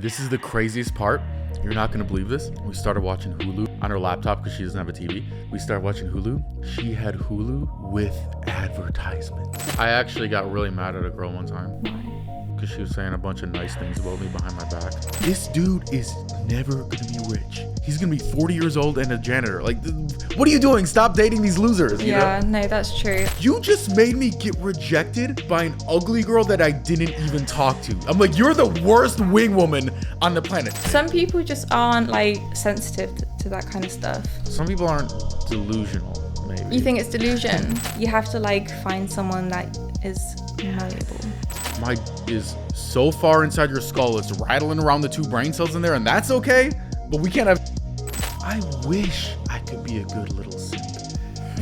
This is the craziest part. You're not going to believe this. We started watching Hulu on her laptop because she doesn't have a TV. We started watching Hulu. She had Hulu with advertisements. I actually got really mad at a girl one time. Why? Because she was saying a bunch of nice things about me behind my back. This dude is never going to be rich. He's going to be 40 years old and a janitor. Like, what are you doing? Stop dating these losers. You know? No, that's true. You just made me get rejected by an ugly girl that I didn't even talk to. I'm like, you're the worst wing woman on the planet. Some people just aren't like sensitive to that kind of stuff. Some people aren't delusional, maybe. You think it's delusion? You have to like find someone that is malleable. My is so far inside your skull, it's rattling around the two brain cells in there, and that's okay, but we can't have... I wish I could be a good little simp.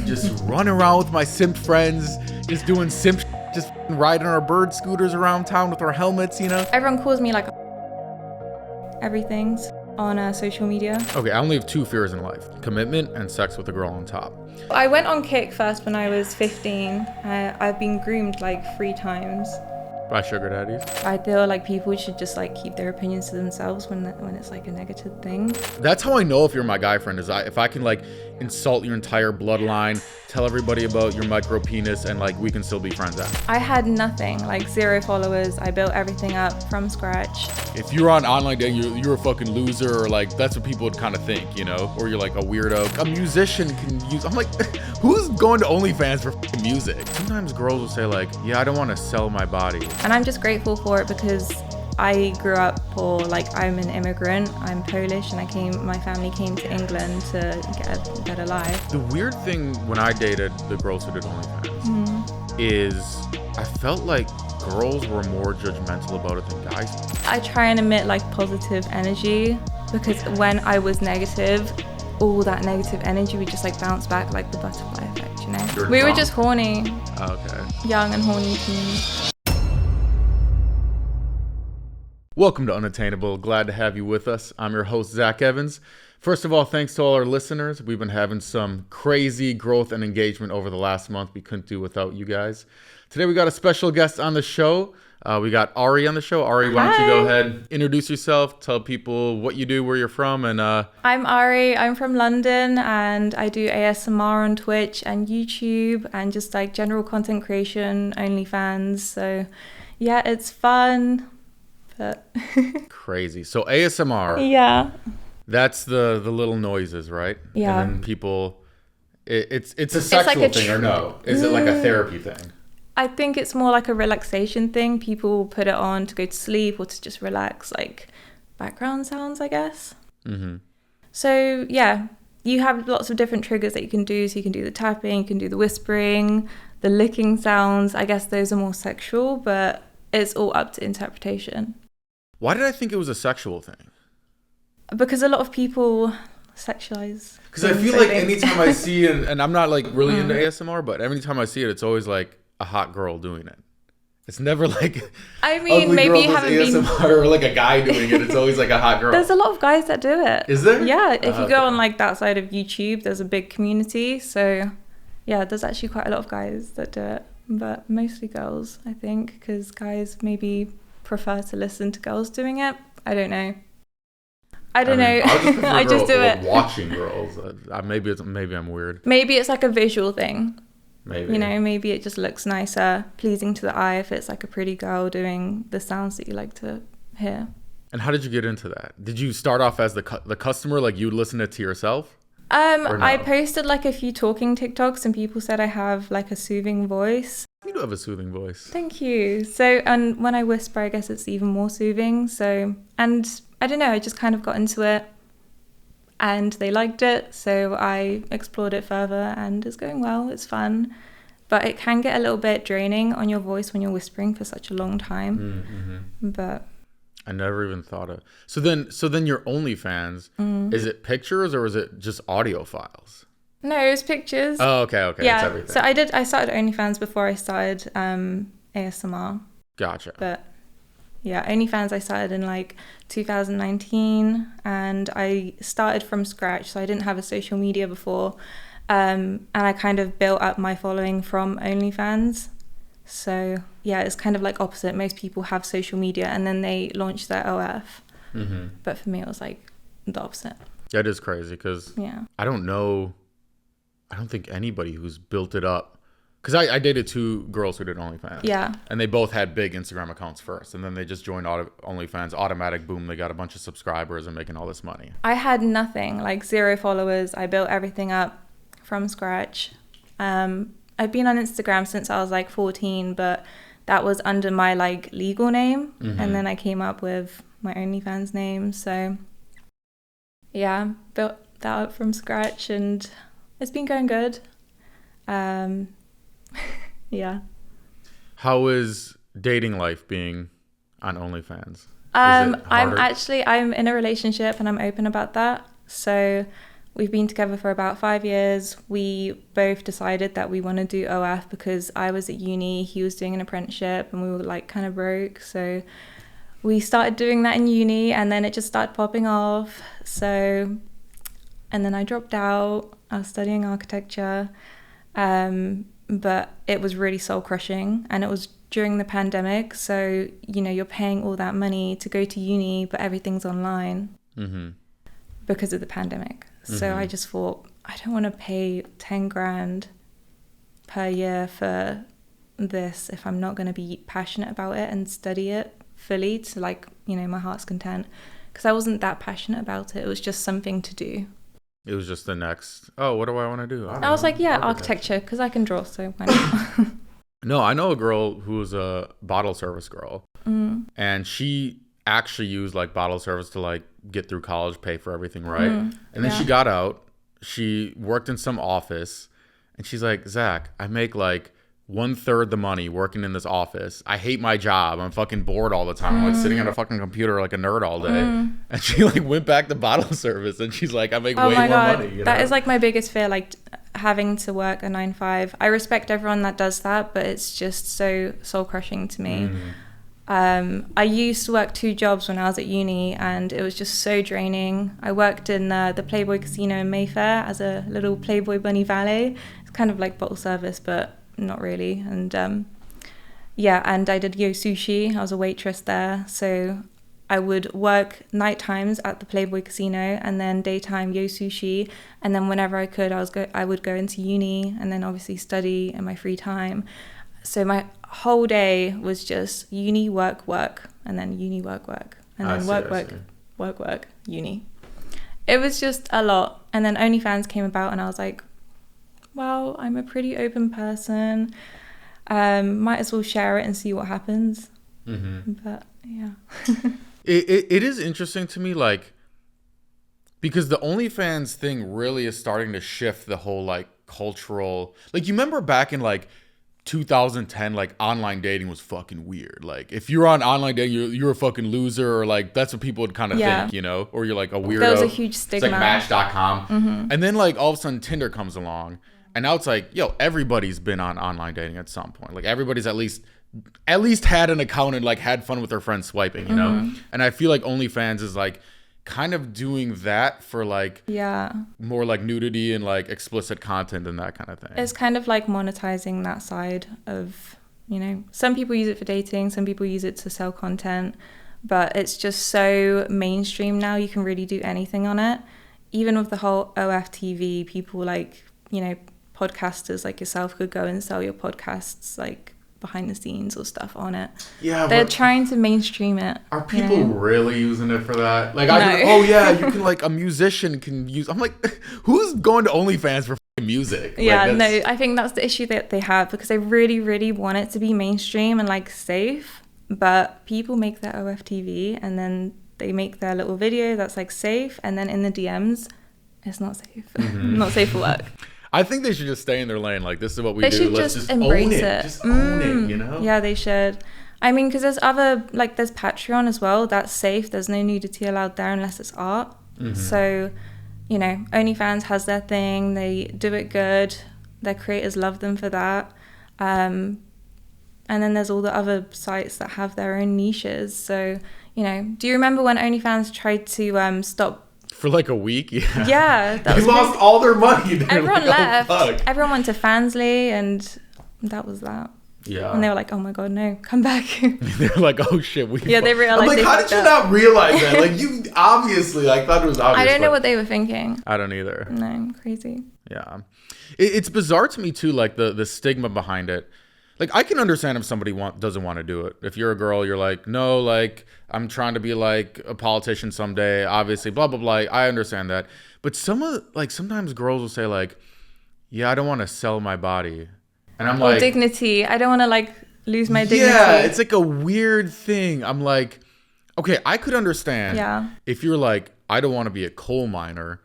Just run around with my simp friends, just doing simp just riding our bird scooters around town with our helmets, you know? Everyone calls me like everything's on social media. Okay, I only have two fears in life: commitment and sex with a girl on top. I went on Kick first when I was 15. I've been groomed like 3 times. By sugar daddies? I feel like people should just like keep their opinions to themselves when it's like a negative thing. That's how I know if you're my guy friend, is if I can like insult your entire bloodline, tell everybody about your micro penis, and like we can still be friends after. I had nothing, like 0 followers. I built everything up from scratch. If you're on online dating, you're a fucking loser, or like that's what people would kind of think, you know? Or you're like a weirdo. A musician can use... I'm like, who's going to OnlyFans for fucking music? Sometimes girls will say like, yeah, I don't want to sell my body. And I'm just grateful for it because I grew up poor. Like, I'm an immigrant. I'm Polish, and my family came to England to get a better life. The weird thing when I dated the girls who did OnlyFans is I felt like girls were more judgmental about it than guys. I try and emit like positive energy because when I was negative, all that negative energy would just like bounce back like the butterfly effect, you know? We were just horny. Okay. Young and horny teens. Welcome to Unattainable. Glad to have you with us. I'm your host, Zach Evans. First of all, thanks to all our listeners. We've been having some crazy growth and engagement over the last month. We couldn't do without you guys. Today we got a special guest on the show. We got Ari on the show. Ari, why don't you go ahead, introduce yourself, tell people what you do, where you're from, and... I'm Ari. I'm from London, and I do ASMR on Twitch and YouTube, and just like general content creation, OnlyFans. So yeah, it's fun. But crazy. So ASMR. Yeah. That's the little noises, right? Yeah. And then people, it's a sexual like thing or no? Is it like a therapy thing? I think it's more like a relaxation thing. People put it on to go to sleep or to just relax, like background sounds, I guess. Mm-hmm. So yeah, you have lots of different triggers that you can do. So you can do the tapping, you can do the whispering, the licking sounds. I guess those are more sexual, but it's all up to interpretation. Why did I think it was a sexual thing? Because a lot of people sexualize. Because I feel like anytime I see, and I'm not like really into ASMR, but every time I see it, it's always like a hot girl doing it. It's never like I mean, maybe you haven't ASMR been... or like a guy doing it. It's always like a hot girl. There's a lot of guys that do it. Is there? Yeah, if you go on like that side of YouTube, there's a big community. So yeah, there's actually quite a lot of guys that do it. But mostly girls, I think, because guys maybe prefer to listen to girls doing it. I don't know. I know. I just do it. Watching girls. Maybe I'm weird. Maybe it's like a visual thing. Maybe. You know, maybe it just looks nicer, pleasing to the eye if it's like a pretty girl doing the sounds that you like to hear. And how did you get into that? Did you start off as the customer, like you would listen it to yourself? No? I posted like a few talking TikToks and people said I have like a soothing voice. You do have a soothing voice. Thank you. So, and when I whisper, I guess it's even more soothing. So, and I don't know, I just kind of got into it and they liked it. So I explored it further and it's going well. It's fun. But it can get a little bit draining on your voice when you're whispering for such a long time. Mm-hmm. But... I never even thought of. So then your OnlyFans, is it pictures or is it just audio files? No, it was pictures. Oh, okay. Yeah. It's everything. So I started OnlyFans before I started ASMR. Gotcha. But yeah, OnlyFans I started in like 2019 and I started from scratch. So I didn't have a social media before. And I kind of built up my following from OnlyFans. So yeah, it's kind of like opposite. Most people have social media and then they launch their OF. But for me, it was like the opposite. That is crazy because I don't think anybody who's built it up. Because I dated 2 girls who did OnlyFans. Yeah. And they both had big Instagram accounts first. And then they just joined OnlyFans. Automatic, boom, they got a bunch of subscribers and making all this money. I had nothing, like 0 followers. I built everything up from scratch. I've been on Instagram since I was like 14, but that was under my like legal name. And then I came up with my OnlyFans name. So yeah, built that up from scratch and it's been going good. Yeah. How is dating life being on OnlyFans? I'm in a relationship and I'm open about that. So we've been together for about 5 years. We both decided that we want to do OF because I was at uni, he was doing an apprenticeship and we were like kind of broke. So we started doing that in uni and then it just started popping off. So, and then I dropped out. I was studying architecture. But it was really soul crushing and it was during the pandemic. So, you know, you're paying all that money to go to uni, but everything's online because of the pandemic. So I just thought, I don't want to pay 10 grand per year for this if I'm not going to be passionate about it and study it fully to like, you know, my heart's content. Because I wasn't that passionate about it. It was just something to do. It was just the next, what do I want to do? I was like, architecture, because I can draw, so why not? No, I know a girl who was a bottle service girl. And she actually used like bottle service to like get through college, pay for everything, right? And then she got out. She worked in some office. And she's like, Zach, I make like 1/3 the money working in this office. I hate my job. I'm fucking bored all the time. I'm like sitting on a fucking computer like a nerd all day. And she like went back to bottle service and she's like, I make way more money. You know? That is like my biggest fear, like having to work a 9-5. I respect everyone that does that, but it's just so soul crushing to me. I used to work 2 jobs when I was at uni and it was just so draining. I worked in the Playboy Casino in Mayfair as a little Playboy bunny valet. It's kind of like bottle service, but not really. And and I did Yo Sushi. I was a waitress there, so I would work night times at the Playboy Casino and then daytime Yo Sushi, and then whenever I could I would go into uni and then obviously study in my free time. So my whole day was just uni, work, and then uni, work, and then work, uni. It was just a lot. And then OnlyFans came about and I was like, well, I'm a pretty open person. Might as well share it and see what happens. But yeah. it is interesting to me, like, because the OnlyFans thing really is starting to shift the whole like cultural, like, you remember back in like 2010, like online dating was fucking weird. Like if you're on online dating, you're a fucking loser, or like that's what people would kind of think, you know, or you're like a weirdo. There was a huge stigma. It's like Match.com. And then like all of a sudden Tinder comes along. And now it's like, everybody's been on online dating at some point. Like everybody's at least had an account and like had fun with their friends swiping, you know? And I feel like OnlyFans is like kind of doing that for like more like nudity and like explicit content and that kind of thing. It's kind of like monetizing that side of, you know, some people use it for dating, some people use it to sell content, but it's just so mainstream now. You can really do anything on it. Even with the whole OF TV, people like, you know, podcasters like yourself could go and sell your podcasts like behind the scenes or stuff on it. Yeah, they're trying to mainstream it. Are people really using it for that? Like, no. You can like a musician can use. I'm like, who's going to OnlyFans for music? Yeah, like, no, I think that's the issue that they have because they really, really want it to be mainstream and like safe. But people make their OF TV and then they make their little video that's like safe, and then in the DMs, it's not safe. Not safe for work. I think they should just stay in their lane. Like, this is what we do. They should Let's just embrace own it. Just own it, you know? Yeah, they should. I mean, because there's other, like, there's Patreon as well. That's safe. There's no nudity allowed there unless it's art. So, you know, OnlyFans has their thing. They do it good. Their creators love them for that. And then there's all the other sites that have their own niches. So, you know, do you remember when OnlyFans tried to stop? For like a week? Yeah. They lost all their money. Everyone left. Everyone went to Fansly, and that was that. Yeah. And they were like, oh my God, no, come back. They're like, oh shit. They realized. I'm like, how did you not realize that? Like, you obviously, I thought it was obvious. I don't know what they were thinking. I don't either. No, crazy. Yeah. It's bizarre to me too, like the stigma behind it. Like, I can understand if somebody doesn't want to do it. If you're a girl, you're like, no, like, I'm trying to be like a politician someday, obviously, blah, blah, blah. I understand that. But sometimes girls will say like, yeah, I don't want to sell my body. And I'm like, dignity. I don't want to like lose my dignity. Yeah, it's like a weird thing. I'm like, okay, I could understand if you're like, I don't want to be a coal miner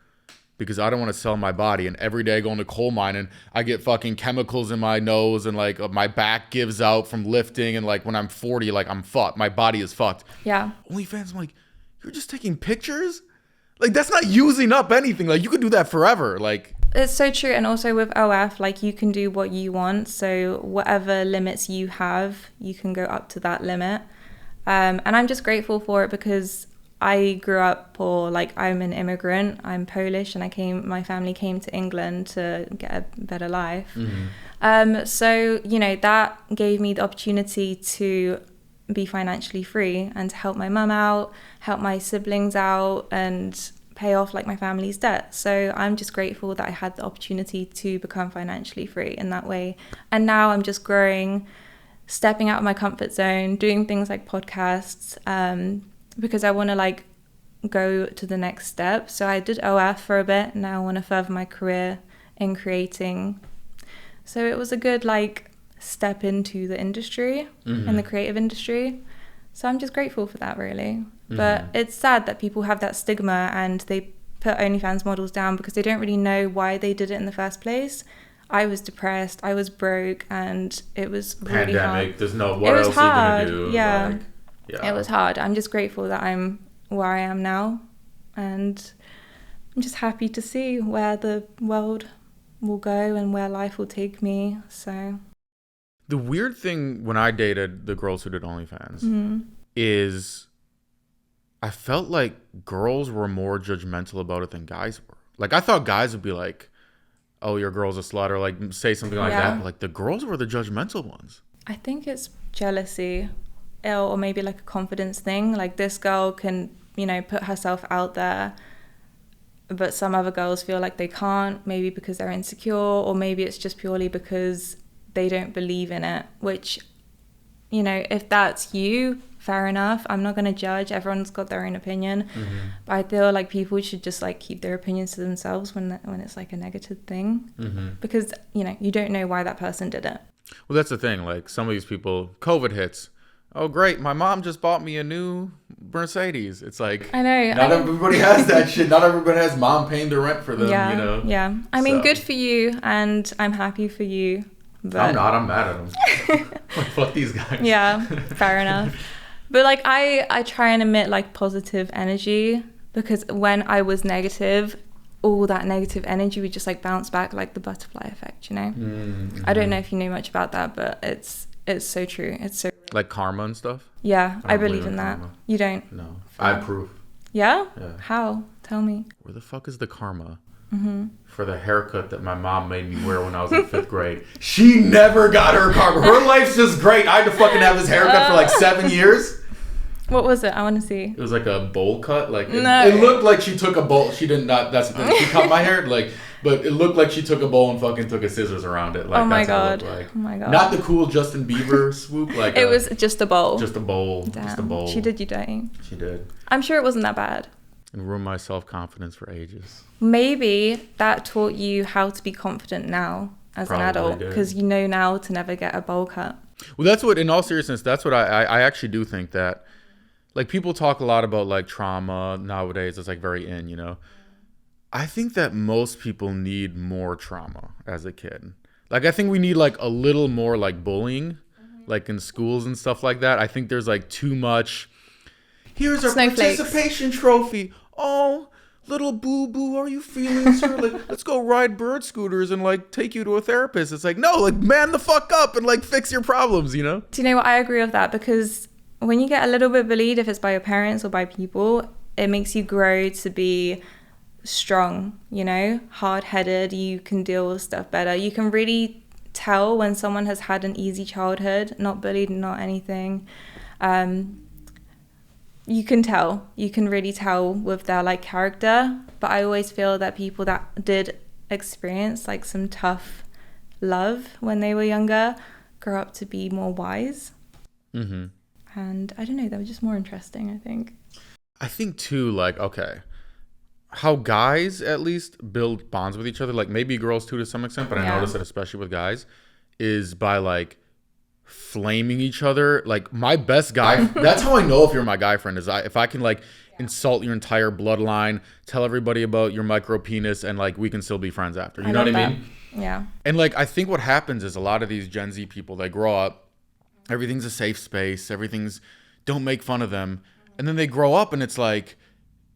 because I don't want to sell my body, and every day I go into coal mine and I get fucking chemicals in my nose and like my back gives out from lifting, and like when I'm 40, like I'm fucked. My body is fucked. Yeah. OnlyFans, I'm like, you're just taking pictures? Like, that's not using up anything. Like, you could do that forever. Like, it's so true. And also with OF, like, you can do what you want. So whatever limits you have, you can go up to that limit. And I'm just grateful for it because I grew up poor. Like, I'm an immigrant. I'm Polish, and my family came to England to get a better life. Mm-hmm. So, you know, that gave me the opportunity to be financially free and to help my mum out, help my siblings out, and pay off like my family's debt. So I'm just grateful that I had the opportunity to become financially free in that way. And now I'm just growing, stepping out of my comfort zone, doing things like podcasts, because I want to like go to the next step. So I did OF for a bit. Now I want to further my career in creating. So it was a good like step into the industry, and the creative industry. So I'm just grateful for that, really. But it's sad that people have that stigma and they put OnlyFans models down because they don't really know why they did it in the first place. I was depressed, I was broke, and it was really hard. Pandemic, there's no, what else are you gonna do? Yeah. Like, yeah, it was hard. I'm just grateful that I'm where I am now, and I'm just happy to see where the world will go and where life will take me. So the weird thing when I dated the girls who did OnlyFans is I felt like girls were more judgmental about it than guys were. Like, I thought guys would be like, oh, your girl's a slut, or like say something like that. But like, the girls were the judgmental ones. I think it's jealousy, or maybe like a confidence thing. Like, this girl can, you know, put herself out there, but some other girls feel like they can't, maybe because they're insecure, or maybe it's just purely because they don't believe in it, which, you know, if that's you, fair enough. I'm not going to judge. Everyone's got their own opinion. But I feel like people should just like keep their opinions to themselves when it's like a negative thing, because, you know, you don't know why that person did it. Well, that's the thing. Like, some of these people, COVID hits. Oh, great. My mom just bought me a new Mercedes. It's like, I know. Not everybody has that shit. Not everybody has mom paying the rent for them, you know? Yeah. I mean, good for you, and I'm happy for you. But I'm not. I'm mad at them. Like, fuck these guys. Yeah, fair enough. But like, I try and emit like positive energy, because when I was negative, all that negative energy would just like bounce back, like the butterfly effect, you know? I don't know if you know much about that, but it's so true. It's so like karma and stuff. Yeah, I believe in that. Karma. You don't? No, I approve. Yeah? Yeah. How? Tell me. Where the fuck is the karma for the haircut that my mom made me wear when I was in 5th grade? She never got her karma. Her life's just great. I had to fucking have this haircut for like 7 years. What was it? I want to see. It was like a bowl cut. Like, it looked like she took a bowl. She did not. That's the thing. She cut my hair, like, but it looked like she took a bowl and fucking took a scissors around it. Like, oh my that's god. What it looked like. Oh my god. Not the cool Justin Bieber swoop. Like, it was just a bowl. Just a bowl. Damn. Just a bowl. She did you dirty. She did. I'm sure it wasn't that bad. And ruined my self-confidence for ages. Maybe that taught you how to be confident now as an adult, because you know now to never get a bowl cut. Well, that's what, in all seriousness, that's what I actually do think that, like, people talk a lot about like trauma nowadays. It's like very in, you know. I think that most people need more trauma as a kid. Like, I think we need like a little more like bullying, like in schools and stuff like that. I think there's like too much. Here's our participation trophy. Oh, little boo-boo, are you feeling sir? Like, let's go ride bird scooters and like take you to a therapist. It's like, no, like, man the fuck up and like fix your problems, you know? Do you know what? I agree with that, because when you get a little bit bullied, if it's by your parents or by people, it makes you grow to be strong, you know, hard-headed. You can deal with stuff better. You can really tell when someone has had an easy childhood, not bullied, not anything. You can tell. You can really tell with their like character. But I always feel that people that did experience like some tough love when they were younger grow up to be more wise. Mm-hmm. And I don't know, they were just more interesting, I think. I think too, like, okay, how guys at least build bonds with each other, like maybe girls too to some extent, but I notice that especially with guys, is by like flaming each other. Like my best guy, that's how I know if you're my guy friend, is if I can like insult your entire bloodline, tell everybody about your micro penis, and like we can still be friends after. You know what I mean? Yeah. And like I think what happens is a lot of these Gen Z people, they grow up, everything's a safe space, everything's, don't make fun of them. And then they grow up and it's like,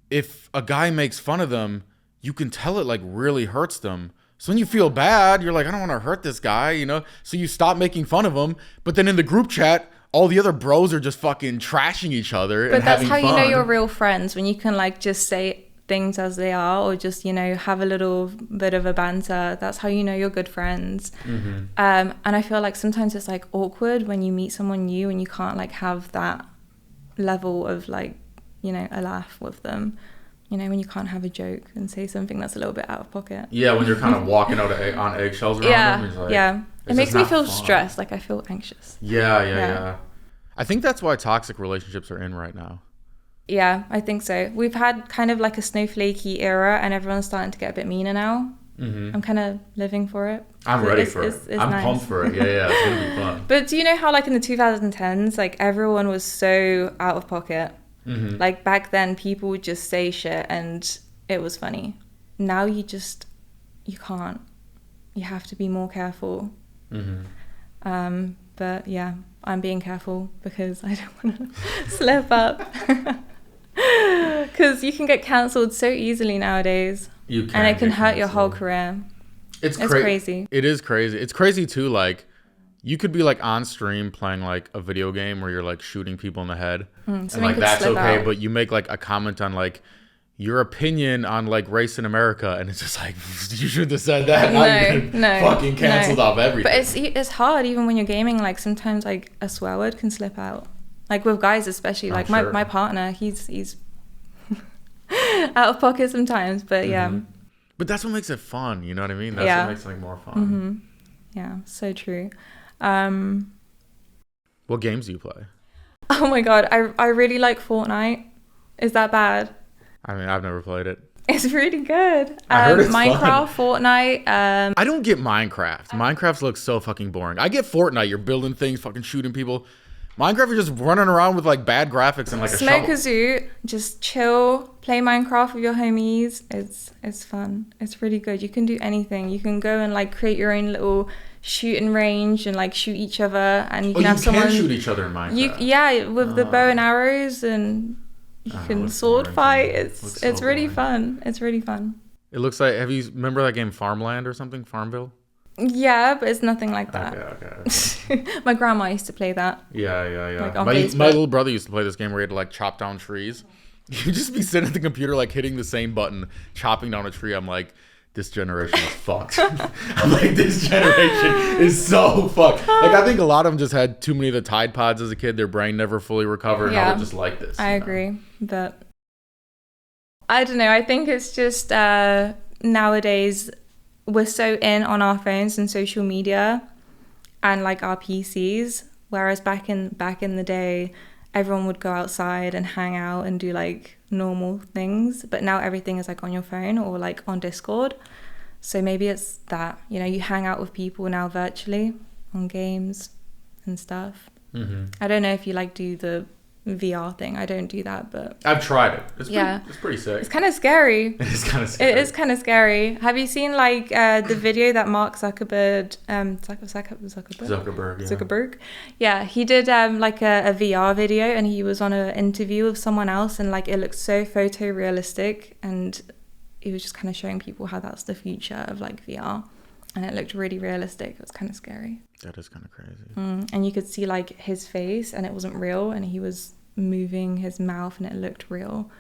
if a guy makes fun of them, you can tell it like really hurts them. So when you feel bad, you're like, I don't want to hurt this guy, you know? So you stop making fun of him. But then in the group chat, all the other bros are just fucking trashing each other. But that's how you know you're real friends, when you can like just say things as they are, or just, you know, have a little bit of a banter. That's how you know you're good friends. Mm-hmm. And I feel like sometimes it's like awkward when you meet someone new and you can't like have that level of like, you know, a laugh with them. You know, when you can't have a joke and say something that's a little bit out of pocket. Yeah, when you're kind of walking out on eggshells around them. Like, yeah. It makes me feel stressed. Like I feel anxious. Yeah. I think that's why toxic relationships are in right now. Yeah, I think so. We've had kind of like a snowflakey era and everyone's starting to get a bit meaner now. Mm-hmm. I'm kind of living for it. I'm ready for it. I'm nice. Pumped for it. Yeah, it's going to be fun. But do you know how like in the 2010s, like everyone was so out of pocket? Mm-hmm. Like back then people would just say shit and it was funny. Now you can't. You have to be more careful. Mm-hmm. But yeah, I'm being careful because I don't want to slip up. Because you can get cancelled so easily nowadays. You can. And it can hurt your whole career. It's crazy. It is crazy. It's crazy too, like you could be like on stream playing like a video game where you're like shooting people in the head. And like that's okay, but you make like a comment on like your opinion on like race in America and it's just like you should have said that. No, fucking canceled off everything. But it's hard even when you're gaming, like sometimes like a swear word can slip out. Like with guys especially, like my partner, he's out of pocket sometimes, but yeah. But that's what makes it fun, you know what I mean? That's what makes it like more fun. Mm-hmm. Yeah, so true. What games do you play? Oh my god, I really like Fortnite. Is that bad? I mean, I've never played it. It's really good. I heard it's Minecraft, fun. Fortnite. I don't get Minecraft. Minecraft looks so fucking boring. I get Fortnite. You're building things, fucking shooting people. Minecraft, you're just running around with like bad graphics and like a shovel. Smoke a zoot, just chill, play Minecraft with your homies. It's fun. It's really good. You can do anything. You can go and like create your own little shooting range and like shoot each other, and you can have someone shoot each other in Minecraft. With the bow and arrows, and you can sword fight. It's really fun. It's really fun. It looks like, remember that game Farmland or something? Farmville? Yeah, but it's nothing like that. Okay. My grandma used to play that. Yeah. Like my little brother used to play this game where he had to like chop down trees. You'd just be sitting at the computer like hitting the same button, chopping down a tree. I'm like, this generation is fucked. I'm like, this generation is so fucked. Like, I think a lot of them just had too many of the Tide Pods as a kid. Their brain never fully recovered. Yeah, now they're just like this. I agree. But I don't know. I think it's just nowadays we're so in on our phones and social media and like our PCs. Whereas back in the day, everyone would go outside and hang out and do like normal things, but now everything is like on your phone or like on Discord. So maybe it's that, you know, you hang out with people now virtually on games and stuff. I don't know if you like do the VR thing. I don't do that, but I've tried it. It's pretty sick. It's kind of scary. It is kind of scary. It is kind of scary. Have you seen like the video that Mark Zuckerberg, Zuckerberg, yeah, he did like a VR video, and he was on an interview with someone else, and like it looked so photorealistic, and he was just kind of showing people how that's the future of like VR, and it looked really realistic. It was kind of scary. That is kind of crazy. And you could see like his face, and it wasn't real, and he was moving his mouth, and it looked real.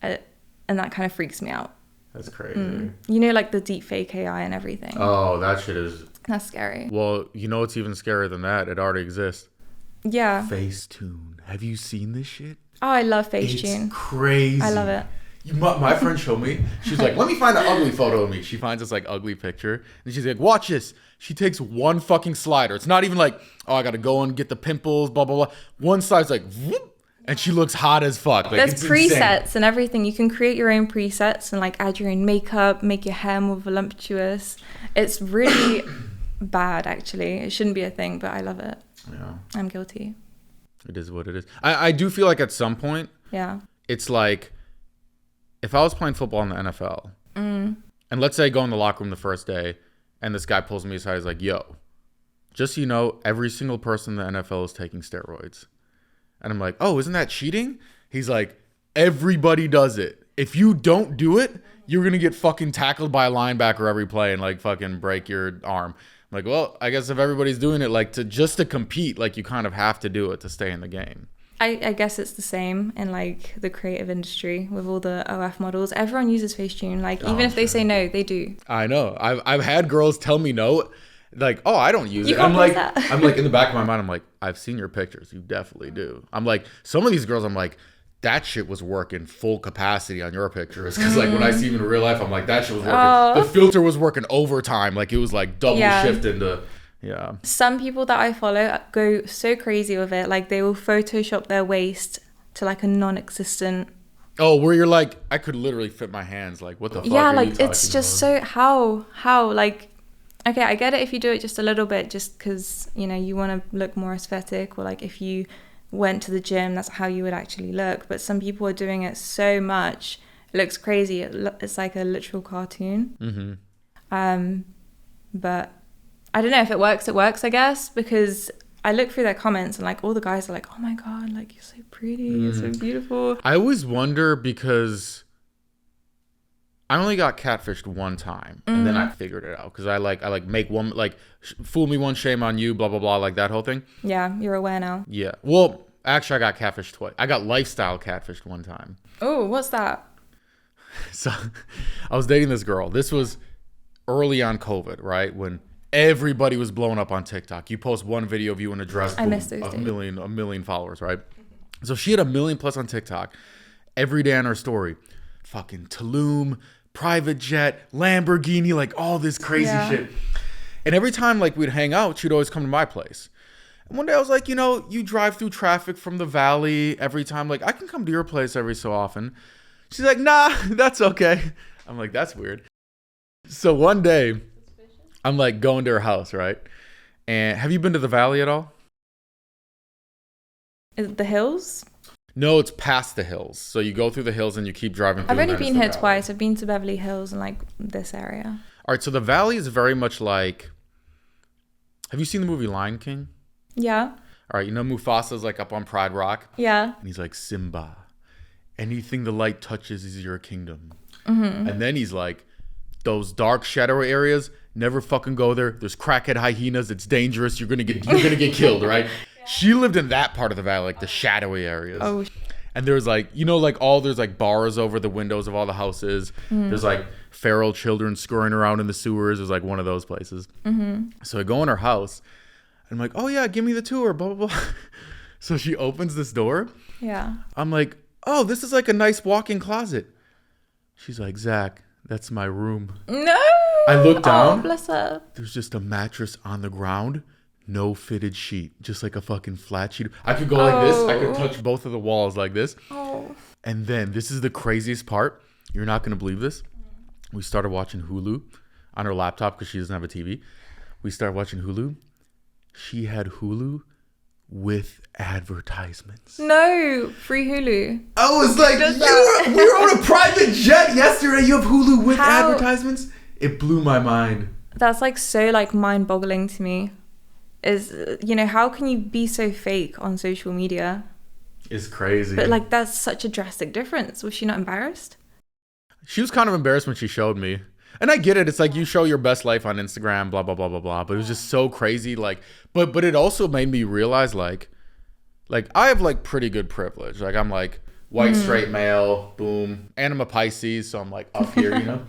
And that kind of freaks me out. That's crazy. You know, like the deep fake AI and everything. Oh, that shit is That's scary. Well, you know what's even scarier than that? It already exists. Yeah. Facetune. Have you seen this shit? Oh, I love Facetune. It's crazy. I love it. My friend showed me. She's like, let me find an ugly photo of me. She finds this like ugly picture. And she's like, watch this. She takes one fucking slider. It's not even like, oh, I got to go and get the pimples, blah, blah, blah. One slide's like, whoop, and she looks hot as fuck. Like, there's presets and everything. You can create your own presets and like add your own makeup, make your hair more voluptuous. It's really bad, actually. It shouldn't be a thing, but I love it. Yeah. I'm guilty. It is what it is. I do feel like at some point, yeah, it's like, if I was playing football in the NFL, and let's say I go in the locker room the first day, and this guy pulls me aside, he's like, yo, just so you know, every single person in the NFL is taking steroids. And I'm like, oh, isn't that cheating? He's like, everybody does it. If you don't do it, you're going to get fucking tackled by a linebacker every play and like fucking break your arm. I'm like, well, I guess if everybody's doing it, like to compete, like you kind of have to do it to stay in the game. I guess it's the same in like the creative industry with all the OF models. Everyone uses Facetune. Like even if they say no, they do. I know. I've had girls tell me no, like, oh, I don't use it. I'm like in the back of my mind, I'm like, I've seen your pictures. You definitely do. I'm like, some of these girls, I'm like, that shit was working full capacity on your pictures. Because like when I see them in real life, I'm like, that shit was working. The filter was working overtime. Like it was like double shift into. Yeah. Some people that I follow go so crazy with it. Like they will Photoshop their waist to like a non-existent. Oh, where you're like, I could literally fit my hands. Like, what the fuck? Yeah, like it's just about? So how like, okay, I get it if you do it just a little bit, just because you know you want to look more aesthetic, or like if you went to the gym, that's how you would actually look. But some people are doing it so much, it looks crazy. It's like a literal cartoon. But I don't know if it works, I guess, because I look through their comments and like all the guys are like, oh my God, like you're so pretty, you're so beautiful. I always wonder because I only got catfished one time and then I figured it out because I make one, like fool me once, shame on you, blah, blah, blah, like that whole thing. Yeah, you're aware now. Yeah. Well, actually I got catfished twice. I got lifestyle catfished one time. Oh, what's that? So I was dating this girl. This was early on COVID, right? When everybody was blowing up on TikTok. You post one video of you in a dress, boom, I missed those a million followers, right? So she had 1 million plus on TikTok. Every day on her story, fucking Tulum, private jet, Lamborghini, like all this crazy shit. And every time like we'd hang out, she'd always come to my place. And one day I was like, you know, you drive through traffic from the valley every time. Like I can come to your place every so often. She's like, nah, that's okay. I'm like, that's weird. So one day, I'm like going to her house, right? And have you been to the valley at all? Is it the hills? No, it's past the hills. So you go through the hills and you keep driving through. I've only been here twice. I've been to Beverly Hills and like this area. All right, so the valley is very much like, have you seen the movie Lion King? Yeah. All right, you know Mufasa's like up on Pride Rock? Yeah. And he's like, Simba, anything the light touches is your kingdom. And then he's like, those dark shadow areas, never fucking go there. There's crackhead hyenas. It's dangerous. You're gonna get killed, right? She lived in that part of the valley, like the shadowy areas. Oh. And there's like, you know, like there's like bars over the windows of all the houses. There's like feral children scurrying around in the sewers. There's like one of those places. So I go in her house. And I'm like, oh yeah, give me the tour, blah, blah, blah. So she opens this door. Yeah. I'm like, oh, this is like a nice walk-in closet. She's like, Zach, that's my room. No. I look down. Oh, bless her. There's just a mattress on the ground. No fitted sheet. Just like a fucking flat sheet. I could go like this. I could touch both of the walls like this. Oh. And then this is the craziest part. You're not going to believe this. We started watching Hulu on her laptop because she doesn't have a TV. We started watching Hulu. She had Hulu with advertisements. No, free Hulu. I was like, we were on a private jet yesterday. You have Hulu with advertisements? It blew my mind. That's like so like mind-boggling to me. Is, you know, how can you be so fake on social media? It's crazy. But like that's such a drastic difference. Was she not embarrassed? She was kind of embarrassed when she showed me. And I get it. It's like you show your best life on Instagram, blah, blah, blah, blah, blah. But it was just so crazy. Like, but it also made me realize like I have like pretty good privilege. Like I'm like white, straight male, boom. And I'm a Pisces. So I'm like up here, you know?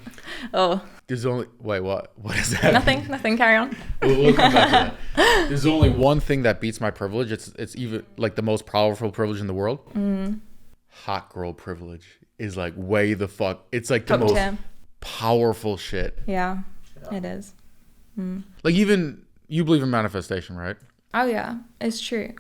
Oh, There's only... Wait, what? What is that? Nothing. Carry on. We'll come back to that. There's only one thing that beats my privilege. It's even like the most powerful privilege in the world. Hot girl privilege is like way the fuck. It's like the Top most tier. powerful shit. Yeah, it is. Like even you believe in manifestation, right? Oh yeah, it's true.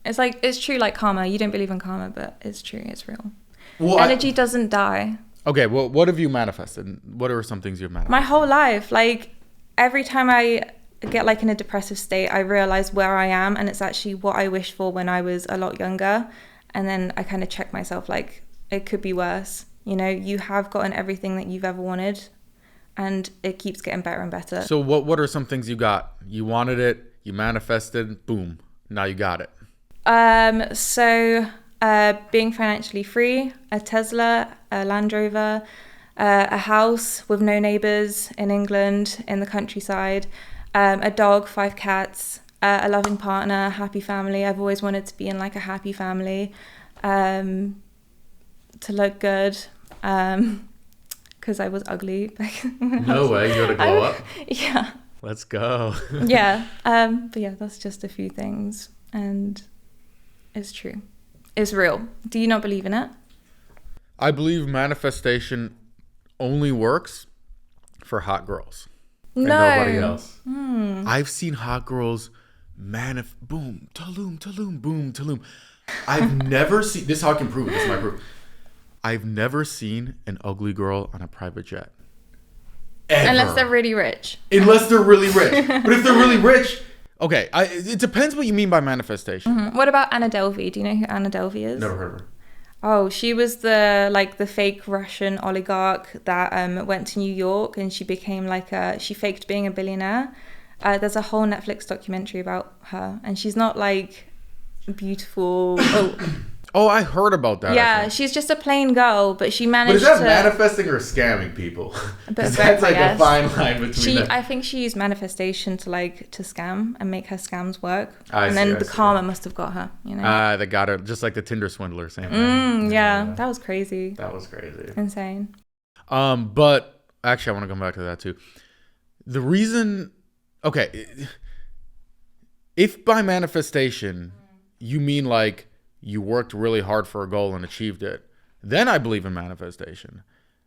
It's true like karma. You don't believe in karma, but it's true. It's real. Well, Energy doesn't die. Okay, well, what have you manifested? What are some things you've manifested? My whole life, like every time I get like in a depressive state, I realize where I am, and it's actually what I wished for when I was a lot younger. And then I kind of check myself, like it could be worse. You know, you have gotten everything that you've ever wanted, and it keeps getting better and better. So what are some things you got? You wanted it, you manifested, boom, now you got it. Being financially free, a Tesla, a Land Rover, a house with no neighbours in England, in the countryside, a dog, 5 cats, a loving partner, happy family. I've always wanted to be in like a happy family, to look good, because I was ugly. No way, you gotta glow up? Yeah. Let's go. Yeah. But yeah, that's just a few things, and it's true. It's real. Do you not believe in it? I believe manifestation only works for hot girls. No. And nobody else. I've seen hot girls boom, taloom, boom, taloom. I've never seen, this is how I can prove it, this is my proof. I've never seen an ugly girl on a private jet. Ever. Unless they're really rich. Unless they're really rich. But if they're really rich, okay, it depends what you mean by manifestation. What about Anna Delvey? Do you know who Anna Delvey is? Never heard of her. Oh, she was the fake Russian oligarch that went to New York, and she became she faked being a billionaire. There's a whole Netflix documentary about her, and she's not like beautiful. Oh, I heard about that. Yeah, she's just a plain girl, but she managed to... But is that manifesting or scamming people? Because that's like a fine line between them. I think she used manifestation to scam and make her scams work. I see. Then the karma must have got her, you know? They got her, just like the Tinder swindler, same thing. Yeah, that was crazy. That was crazy. Insane. But actually, I want to come back to that too. The reason... Okay, if by manifestation you mean like you worked really hard for a goal and achieved it, then I believe in manifestation.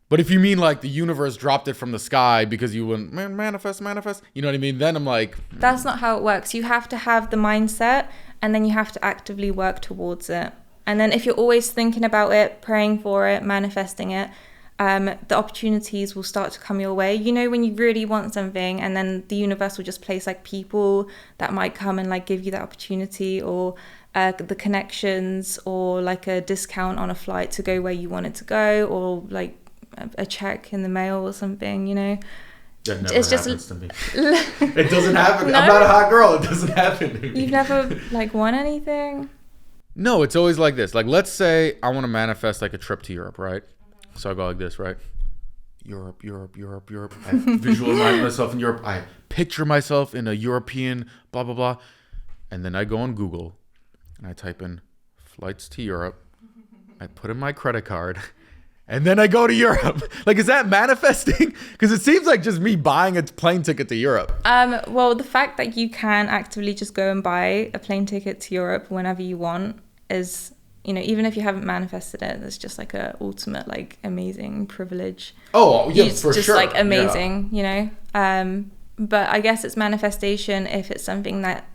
But if you mean like the universe dropped it from the sky because you went, man, manifest, you know what I mean? Then I'm like... That's not how it works. You have to have the mindset, and then you have to actively work towards it. And then if you're always thinking about it, praying for it, manifesting it, the opportunities will start to come your way. You know, when you really want something, and then the universe will just place like people that might come and like give you that opportunity, or the connections, or like a discount on a flight to go where you wanted to go, or like a check in the mail or something, you know. That never happens to me. It doesn't happen. No? I'm not a hot girl. It doesn't happen to me. You've never like won anything? No, it's always like this. Like, let's say I want to manifest like a trip to Europe, right? So I go like this, right? Europe. I visualize myself in Europe. I picture myself in a European blah, blah, blah. And then I go on Google and I type in flights to Europe. I put in my credit card. And then I go to Europe. Like, is that manifesting? Because it seems like just me buying a plane ticket to Europe. Well, the fact that you can actively just go and buy a plane ticket to Europe whenever you want is, you know, even if you haven't manifested it, it's just like a ultimate, like, amazing privilege. Oh, yeah, for just sure. Like amazing, you know? But I guess it's manifestation if it's something that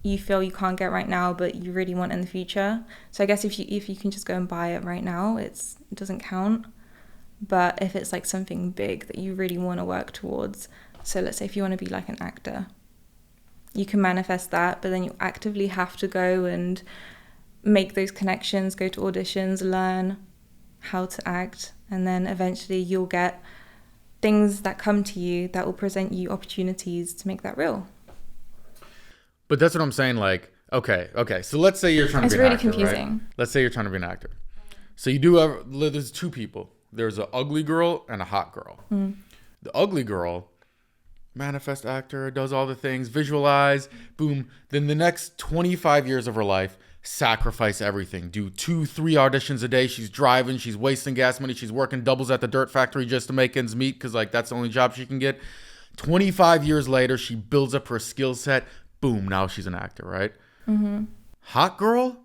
you feel you can't get right now, but you really want in the future. So I guess if you can just go and buy it right now, it doesn't count. But if it's like something big that you really want to work towards, so let's say if you want to be like an actor, you can manifest that, but then you actively have to go and make those connections, go to auditions, learn how to act, and then eventually you'll get things that come to you that will present you opportunities to make that real. But that's what I'm saying. Like, okay. So let's say you're trying to be an actor. It's really confusing. Right? Let's say you're trying to be an actor. So there's two people. There's an ugly girl and a hot girl. The ugly girl, manifest actor, does all the things, visualize, boom. Then the next 25 years of her life, sacrifice everything, do 2-3 auditions a day. She's driving, she's wasting gas money, she's working doubles at the dirt factory just to make ends meet because like that's the only job she can get. 25 years later, she builds up her skill set. Boom, now she's an actor, right? Mm-hmm. Hot girl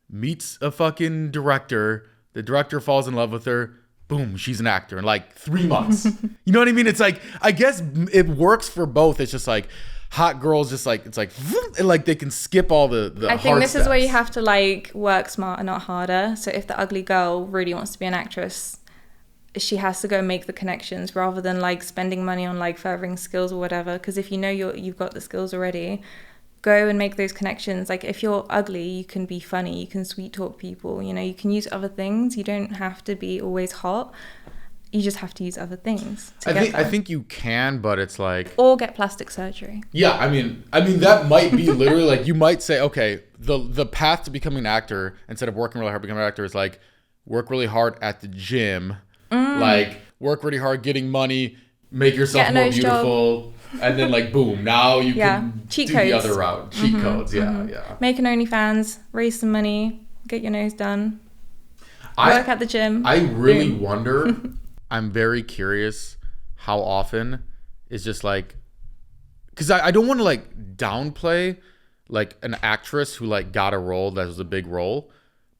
meets a fucking director. The director falls in love with her. Boom, she's an actor in like 3 months. You know what I mean? It's like, I guess it works for both. It's just like hot girls, just like, it's like, and like they can skip all the I think this is where you have to like work smarter, not harder. So if the ugly girl really wants to be an actress, she has to go make the connections rather than like spending money on like furthering skills or whatever. Because if you know you've got the skills already, go and make those connections. Like if you're ugly, you can be funny, you can sweet talk people, you know, you can use other things. You don't have to be always hot. You just have to use other things. I think you can, but it's like, or get plastic surgery. Yeah, I mean that might be literally like, you might say, okay, the path to becoming an actor instead of working really hard to become an actor is like work really hard at the gym, like work really hard getting money, make yourself more beautiful, and then like boom, now you can cheat do codes. The other route. Cheat codes, yeah. Make an OnlyFans, raise some money, get your nose done, work at the gym. I really wonder. I'm very curious how often it's just like, because I don't want to like downplay like an actress who like got a role that was a big role,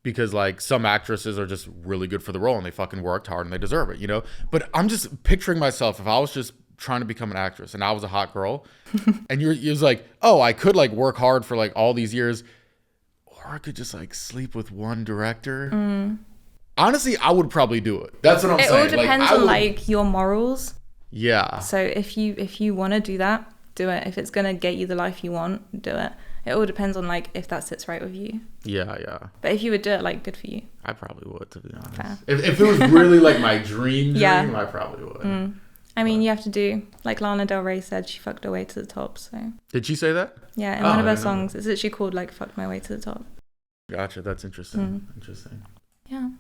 because like some actresses are just really good for the role and they fucking worked hard and they deserve it, you know? But I'm just picturing myself, if I was just trying to become an actress and I was a hot girl and you're like, oh, I could like work hard for like all these years, or I could just like sleep with one director. Honestly, I would probably do it. That's what I'm saying. It all depends on like your morals. Yeah. So if you want to do that, do it. If it's going to get you the life you want, do it. It all depends on like if that sits right with you. Yeah. But if you would do it, like, good for you. I probably would, to be honest. Fair. If it was really like my dream, I probably would. I mean, you have to do, like Lana Del Rey said, she fucked her way to the top, so. Did she say that? Yeah, in one of her songs. It's literally called, like, Fucked My Way to the Top. Gotcha, that's interesting. Interesting. Yeah.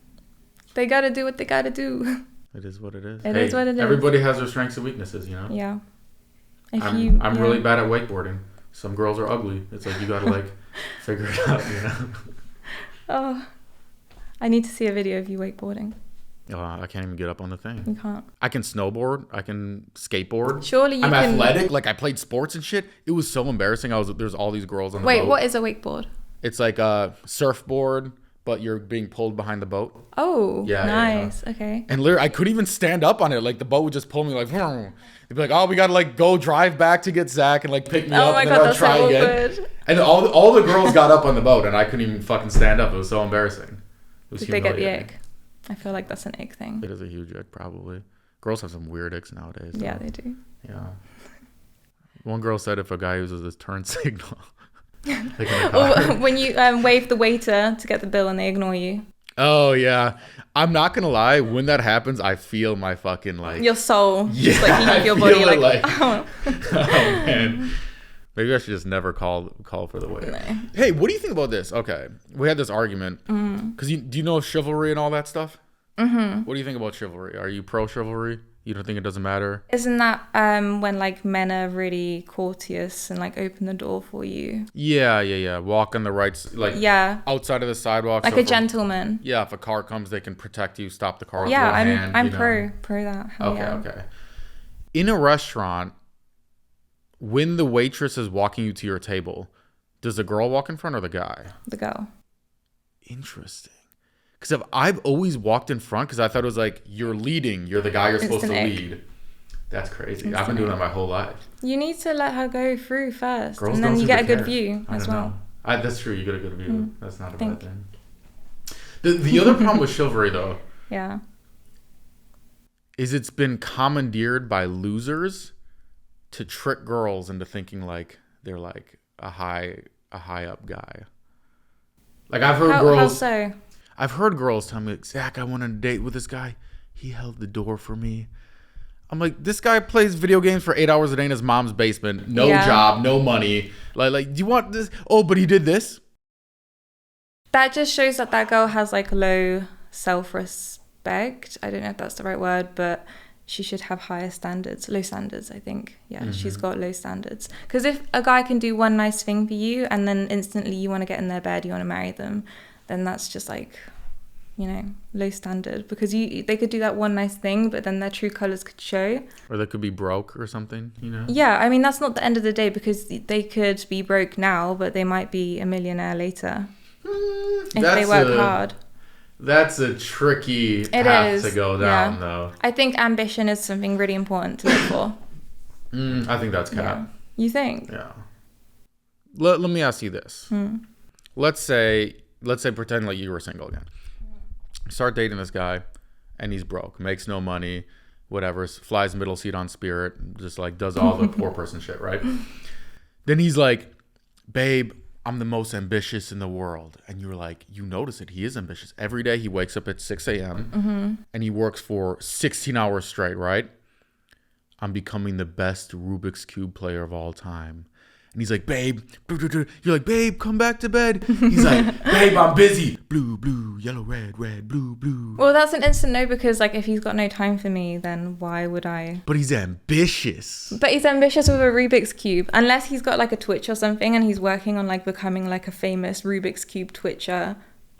They gotta do what they gotta do. It is what it is. It is what it is. Everybody has their strengths and weaknesses, you know? Yeah. I'm really bad at wakeboarding. Some girls are ugly. It's like, you gotta, like, figure it out, you know? Oh. I need to see a video of you wakeboarding. I can't even get up on the thing. You can't. I can snowboard. I can skateboard. Surely you I'm can. athletic. Like, I played sports and shit. It was so embarrassing. There's all these girls on the boat. Wait, what is a wakeboard? It's like a surfboard, but you're being pulled behind the boat. Oh, yeah, nice. Yeah. Okay. And literally, I couldn't even stand up on it. Like, the boat would just pull me like, they'd be like, oh, we got to like go drive back to get Zach and like pick me up. Oh my and God, then that's try so again. awkward. And all the girls got up on the boat and I couldn't even fucking stand up. It was so embarrassing. Did they get the ick? I feel like that's an ick thing. It is a huge ick, probably. Girls have some weird icks nowadays. So. Yeah, they do. Yeah. One girl said if a guy uses his turn signal. Like or when you wave the waiter to get the bill and they ignore you. Oh, yeah. I'm not going to lie. When that happens, I feel my fucking like... Your soul. Yeah, just like heating your body. Like oh, man. Maybe I should just never call for the waiter. No. Hey, what do you think about this? Okay. We had this argument. Because do you know chivalry and all that stuff? Mm-hmm. What do you think about chivalry? Are you pro chivalry? You don't think it doesn't matter? Isn't that when like men are really courteous and like open the door for you? Yeah. Walk on the right, like outside of the sidewalk. Like so a gentleman. Yeah, if a car comes, they can protect you, stop the car with one hand. I'm pro that. Okay. In a restaurant, when the waitress is walking you to your table, does the girl walk in front or the guy? The girl. Interesting. Because I've always walked in front because I thought it was like, you're leading. You're the guy you're supposed to lead. That's crazy. I've been doing that my whole life. You need to let her go through first. Girls and then you get a good care. view as well. That's true. You get a good view. That's not a bad thing. The other problem with chivalry, though, is it's been commandeered by losers to trick girls into thinking like they're like a high up guy. Like I've heard girls. How so? I've heard girls tell me, like, Zach, I went on a date with this guy. He held the door for me. I'm like, this guy plays video games for 8 hours a day in his mom's basement. No job, no money. Like, do you want this? Oh, but he did this. That just shows that girl has like low self-respect. I don't know if that's the right word, but she should have higher standards, low standards, I think. Yeah, she's Mm-hmm. got low standards. Because if a guy can do one nice thing for you and then instantly you want to get in their bed, you want to marry them, then that's just like, you know, low standard. Because they could do that one nice thing, but then their true colours could show. Or they could be broke or something, you know? Yeah, I mean, that's not the end of the day, because they could be broke now, but they might be a millionaire later. If they work hard. That's a tricky path to go down, though. I think ambition is something really important to look for. I think that's cap. Yeah. You think? Yeah. Let me ask you this. Let's say pretend like you were single again. Start dating this guy, and he's broke, makes no money, whatever, flies middle seat on Spirit, just like does all the poor person shit, right? Then he's like, babe, I'm the most ambitious in the world. And you were like, you notice it. He is ambitious. Every day he wakes up at 6 a.m. And he works for 16 hours straight, right? I'm becoming the best Rubik's Cube player of all time. And he's like, babe, you're like, babe, come back to bed. He's like, babe, I'm busy. Blue, blue, yellow, red, red, blue, blue. Well, that's an instant no, because like if he's got no time for me, then why would I? But he's ambitious. But he's ambitious with a Rubik's Cube. Unless he's got like a Twitch or something and he's working on like becoming like a famous Rubik's Cube Twitcher.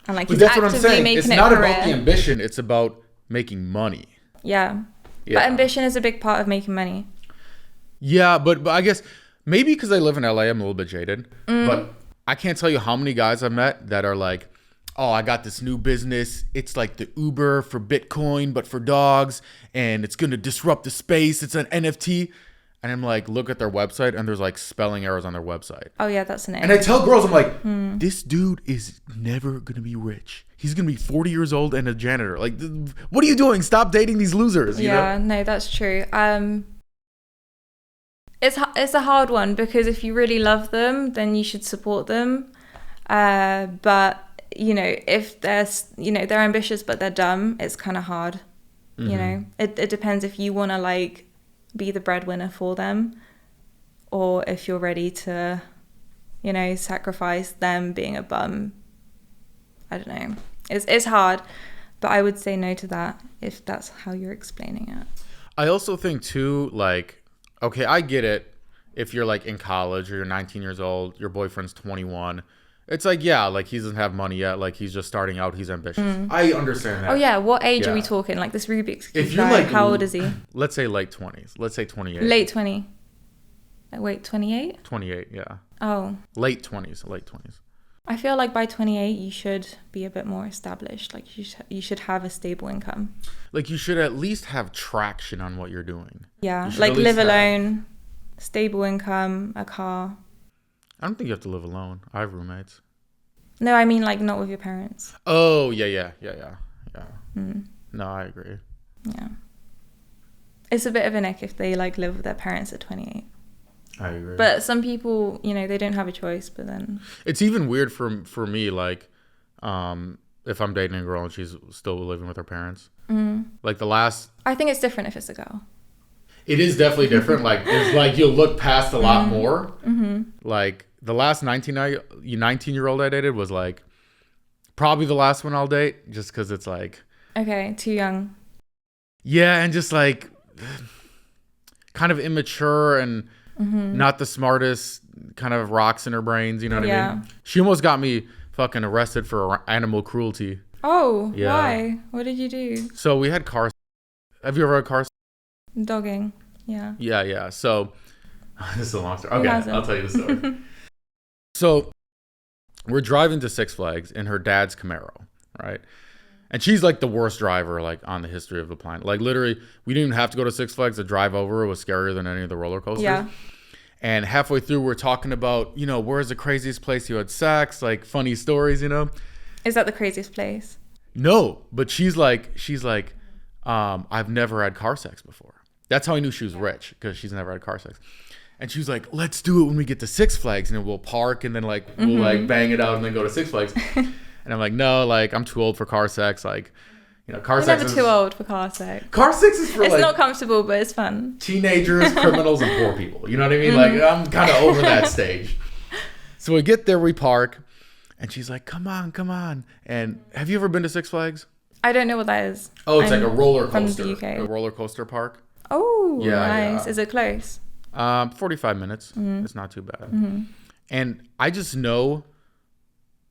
And like he's actively making it a career. It's not about the ambition. It's about making money. Yeah. But ambition is a big part of making money. Yeah, but I guess maybe because I live in LA, I'm a little bit jaded. But I can't tell you how many guys I've met that are like, oh, I got this new business. It's like the Uber for Bitcoin, but for dogs. And it's going to disrupt the space. It's an NFT. And I'm like, look at their website, and there's like spelling errors on their website. Oh, yeah, that's an And I tell girls, I'm like, this dude is never going to be rich. He's going to be 40 years old and a janitor. Like, what are you doing? Stop dating these losers. You know? No, that's true. It's a hard one, because if you really love them, then you should support them. But, you know, if they're ambitious but they're dumb, it's kind of hard. You know, it depends if you want to like be the breadwinner for them, or if you're ready to, you know, sacrifice them being a bum. I don't know. It's hard, but I would say no to that if that's how you're explaining it. I also think too, like, okay, I get it. If you're like in college or you're 19 years old, your boyfriend's 21. It's like, yeah, like he doesn't have money yet. Like he's just starting out. He's ambitious. I understand that. Oh yeah. What age are we talking? Like this Rubik's Cube if you're guy, like, how old is he? Let's say late 20s. Let's say 28. Late 20. Wait, 28? 28, yeah. Oh. Late 20s. I feel like by 28 you should be a bit more established. Like you should have a stable income. Like you should at least have traction on what you're doing. Yeah, like live alone, stable income, a car. I don't think you have to live alone. I have roommates. No, I mean like not with your parents. Oh, yeah. No, I agree. Yeah. It's a bit of an ick if they like live with their parents at 28. I agree. But some people, you know, they don't have a choice, but then... It's even weird for me, like, if I'm dating a girl and she's still living with her parents. Like the last... I think it's different if it's a girl. It is definitely different. Like, it's like you'll look past a lot more. Like, the last 19-year-old I dated was, like, probably the last one I'll date, just because it's, like... Okay, too young. Yeah, and just, like, kind of immature and not the smartest, kind of rocks in her brains, you know what I mean? She almost got me fucking arrested for animal cruelty. Oh, yeah. Why? What did you do? So, we had car... Have you ever had car... Dogging, yeah. Yeah. So, this is a long story. Okay, I'll tell you the story. So, we're driving to Six Flags in her dad's Camaro, right? And she's like the worst driver like on the history of the planet. Like literally, we didn't even have to go to Six Flags. The drive over was scarier than any of the roller coasters. Yeah. And halfway through, we're talking about, you know, where's the craziest place you had sex? Like funny stories, you know? Is that the craziest place? No, but she's like, I've never had car sex before. That's how I knew she was rich, because she's never had car sex. And she was like, let's do it when we get to Six Flags, and then we'll park, and then like we'll like bang it out and then go to Six Flags. And I'm like, no, like I'm too old for car sex. Like, you know, car sex is never too old for car sex. Car sex is for it's like not comfortable, but it's fun. Teenagers, criminals, and poor people. You know what I mean? Like I'm kind of over that stage. So we get there, we park, and she's like, come on. And have you ever been to Six Flags? I don't know what that is. Oh, it's like a roller from coaster. the UK. A roller coaster park. Oh, Yeah, nice. yeah. Is it close? 45 minutes. It's not too bad. And I just know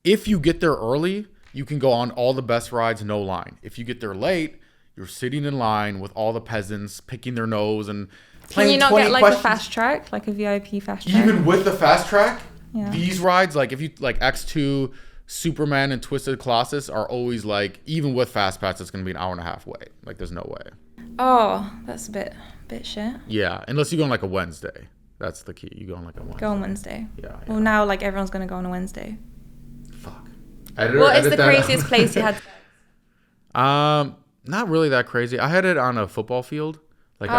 if you get there early, you can go on all the best rides, no line. If you get there late, you're sitting in line with all the peasants picking their nose and Can you not 20 get like questions. a fast track, like a VIP fast track? Even with the fast track, Yeah. these rides, like if you like X2, Superman, and Twisted Colossus are always like, even with fast pass, it's gonna be an hour and a half wait. Like there's no way. Oh, that's a bit shit. Yeah, unless you go on like a Wednesday. That's the key. You go on like a Wednesday. Go on Wednesday. Yeah. Well, now like everyone's gonna go on a Wednesday. Fuck. What is the craziest place you had? Not really that crazy. I had it on a football field. Like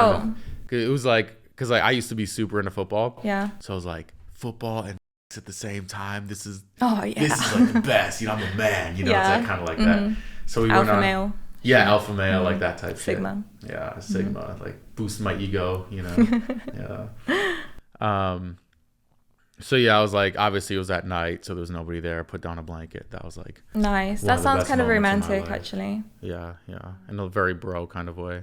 it was like, because like I used to be super into football. Yeah. So I was like, football and at the same time. This is Oh yeah. This is like the best. You know, I'm a man. You know, Yeah. it's like kind of like that. So we Alpha went on. male. Yeah, alpha male, like that type Sigma. shit. Yeah, Sigma, like boost my ego, you know. Yeah. So yeah, I was like, obviously it was at night, so there was nobody there. Put down a blanket. That was like Nice. one That of the sounds best kind of moments in my romantic, life. actually. Yeah, in a very bro kind of way.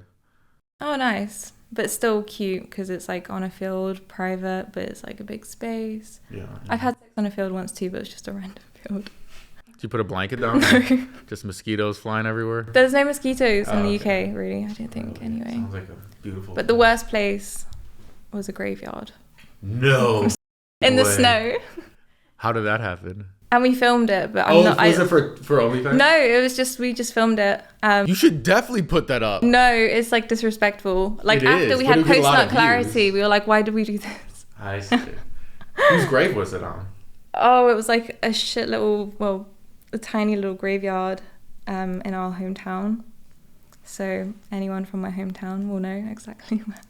Oh, nice. But still cute because it's like on a field, private, but it's like a big space. Yeah. I've had sex on a field once too, but it's just a random field. Did you put a blanket down? Just mosquitoes flying everywhere? There's no mosquitoes in the okay. UK, really. I don't think, anyway. Sounds like a beautiful. But the worst place was a graveyard. No. In the way. snow. How did that happen? And we filmed it, but Was it for OnlyFans? No, it was just, we just filmed it. You should definitely put that up. No, it's like disrespectful. Like It after is, we but had it would get a lot post-nut of clarity, views. we were like, why did we do this? I see. Whose grave was it on? Oh, it was like a tiny little graveyard in our hometown. So anyone from my hometown will know exactly where.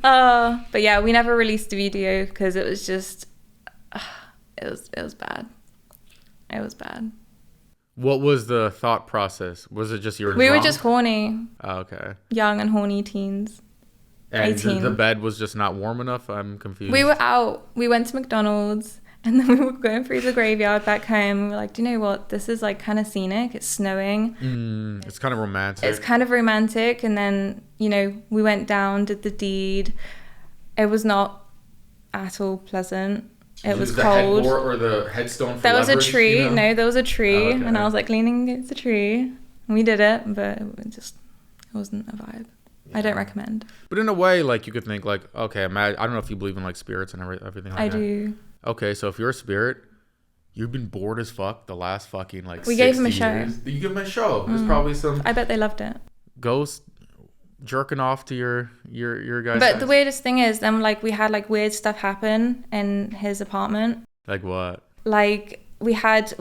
But yeah, we never released the video because it was just, it was bad. It was bad. What was the thought process? Was it just you were We were drunk? just horny, Oh, okay. young and horny teens. And 18. the bed was just not warm enough? I'm confused. We were out. We went to McDonald's. And then we were going through the graveyard back home. We were like, do you know what? This is like kind of scenic. It's snowing. It's kind of romantic. It's kind of romantic. And then, you know, we went down, did the deed. It was not at all pleasant. It was the cold. headboard or the headstone for There was a leverage, tree. you know? No, there was a tree. Oh, okay. And I was like leaning against the tree. And we did it, but it wasn't a vibe. I don't recommend. But in a way, like, you could think, like, okay, I don't know if you believe in, like, spirits and everything like I that. do. Okay, so if you're a spirit, you've been bored as fuck the last fucking, like, We gave him a 60 show. years. You give him a show. There's probably some I bet they loved it. ghost jerking off to your guy's But house. the weirdest thing is, then like we had like weird stuff happen in his apartment. Like what? Like we had,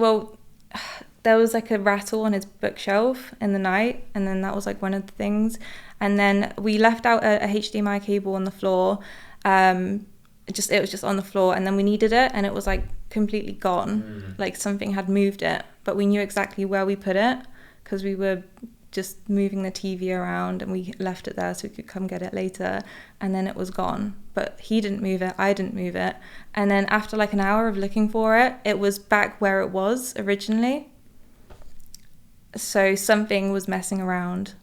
there was like a rattle on his bookshelf in the night, and then that was like one of the things. And then we left out a HDMI cable on the floor. It was just on the floor, and then we needed it, and it was like completely gone. Like something had moved it, but we knew exactly where we put it because we were just moving the TV around, and we left it there so we could come get it later. And then it was gone, but he didn't move it, I didn't move it. And then after like an hour of looking for it, it was back where it was originally. So something was messing around.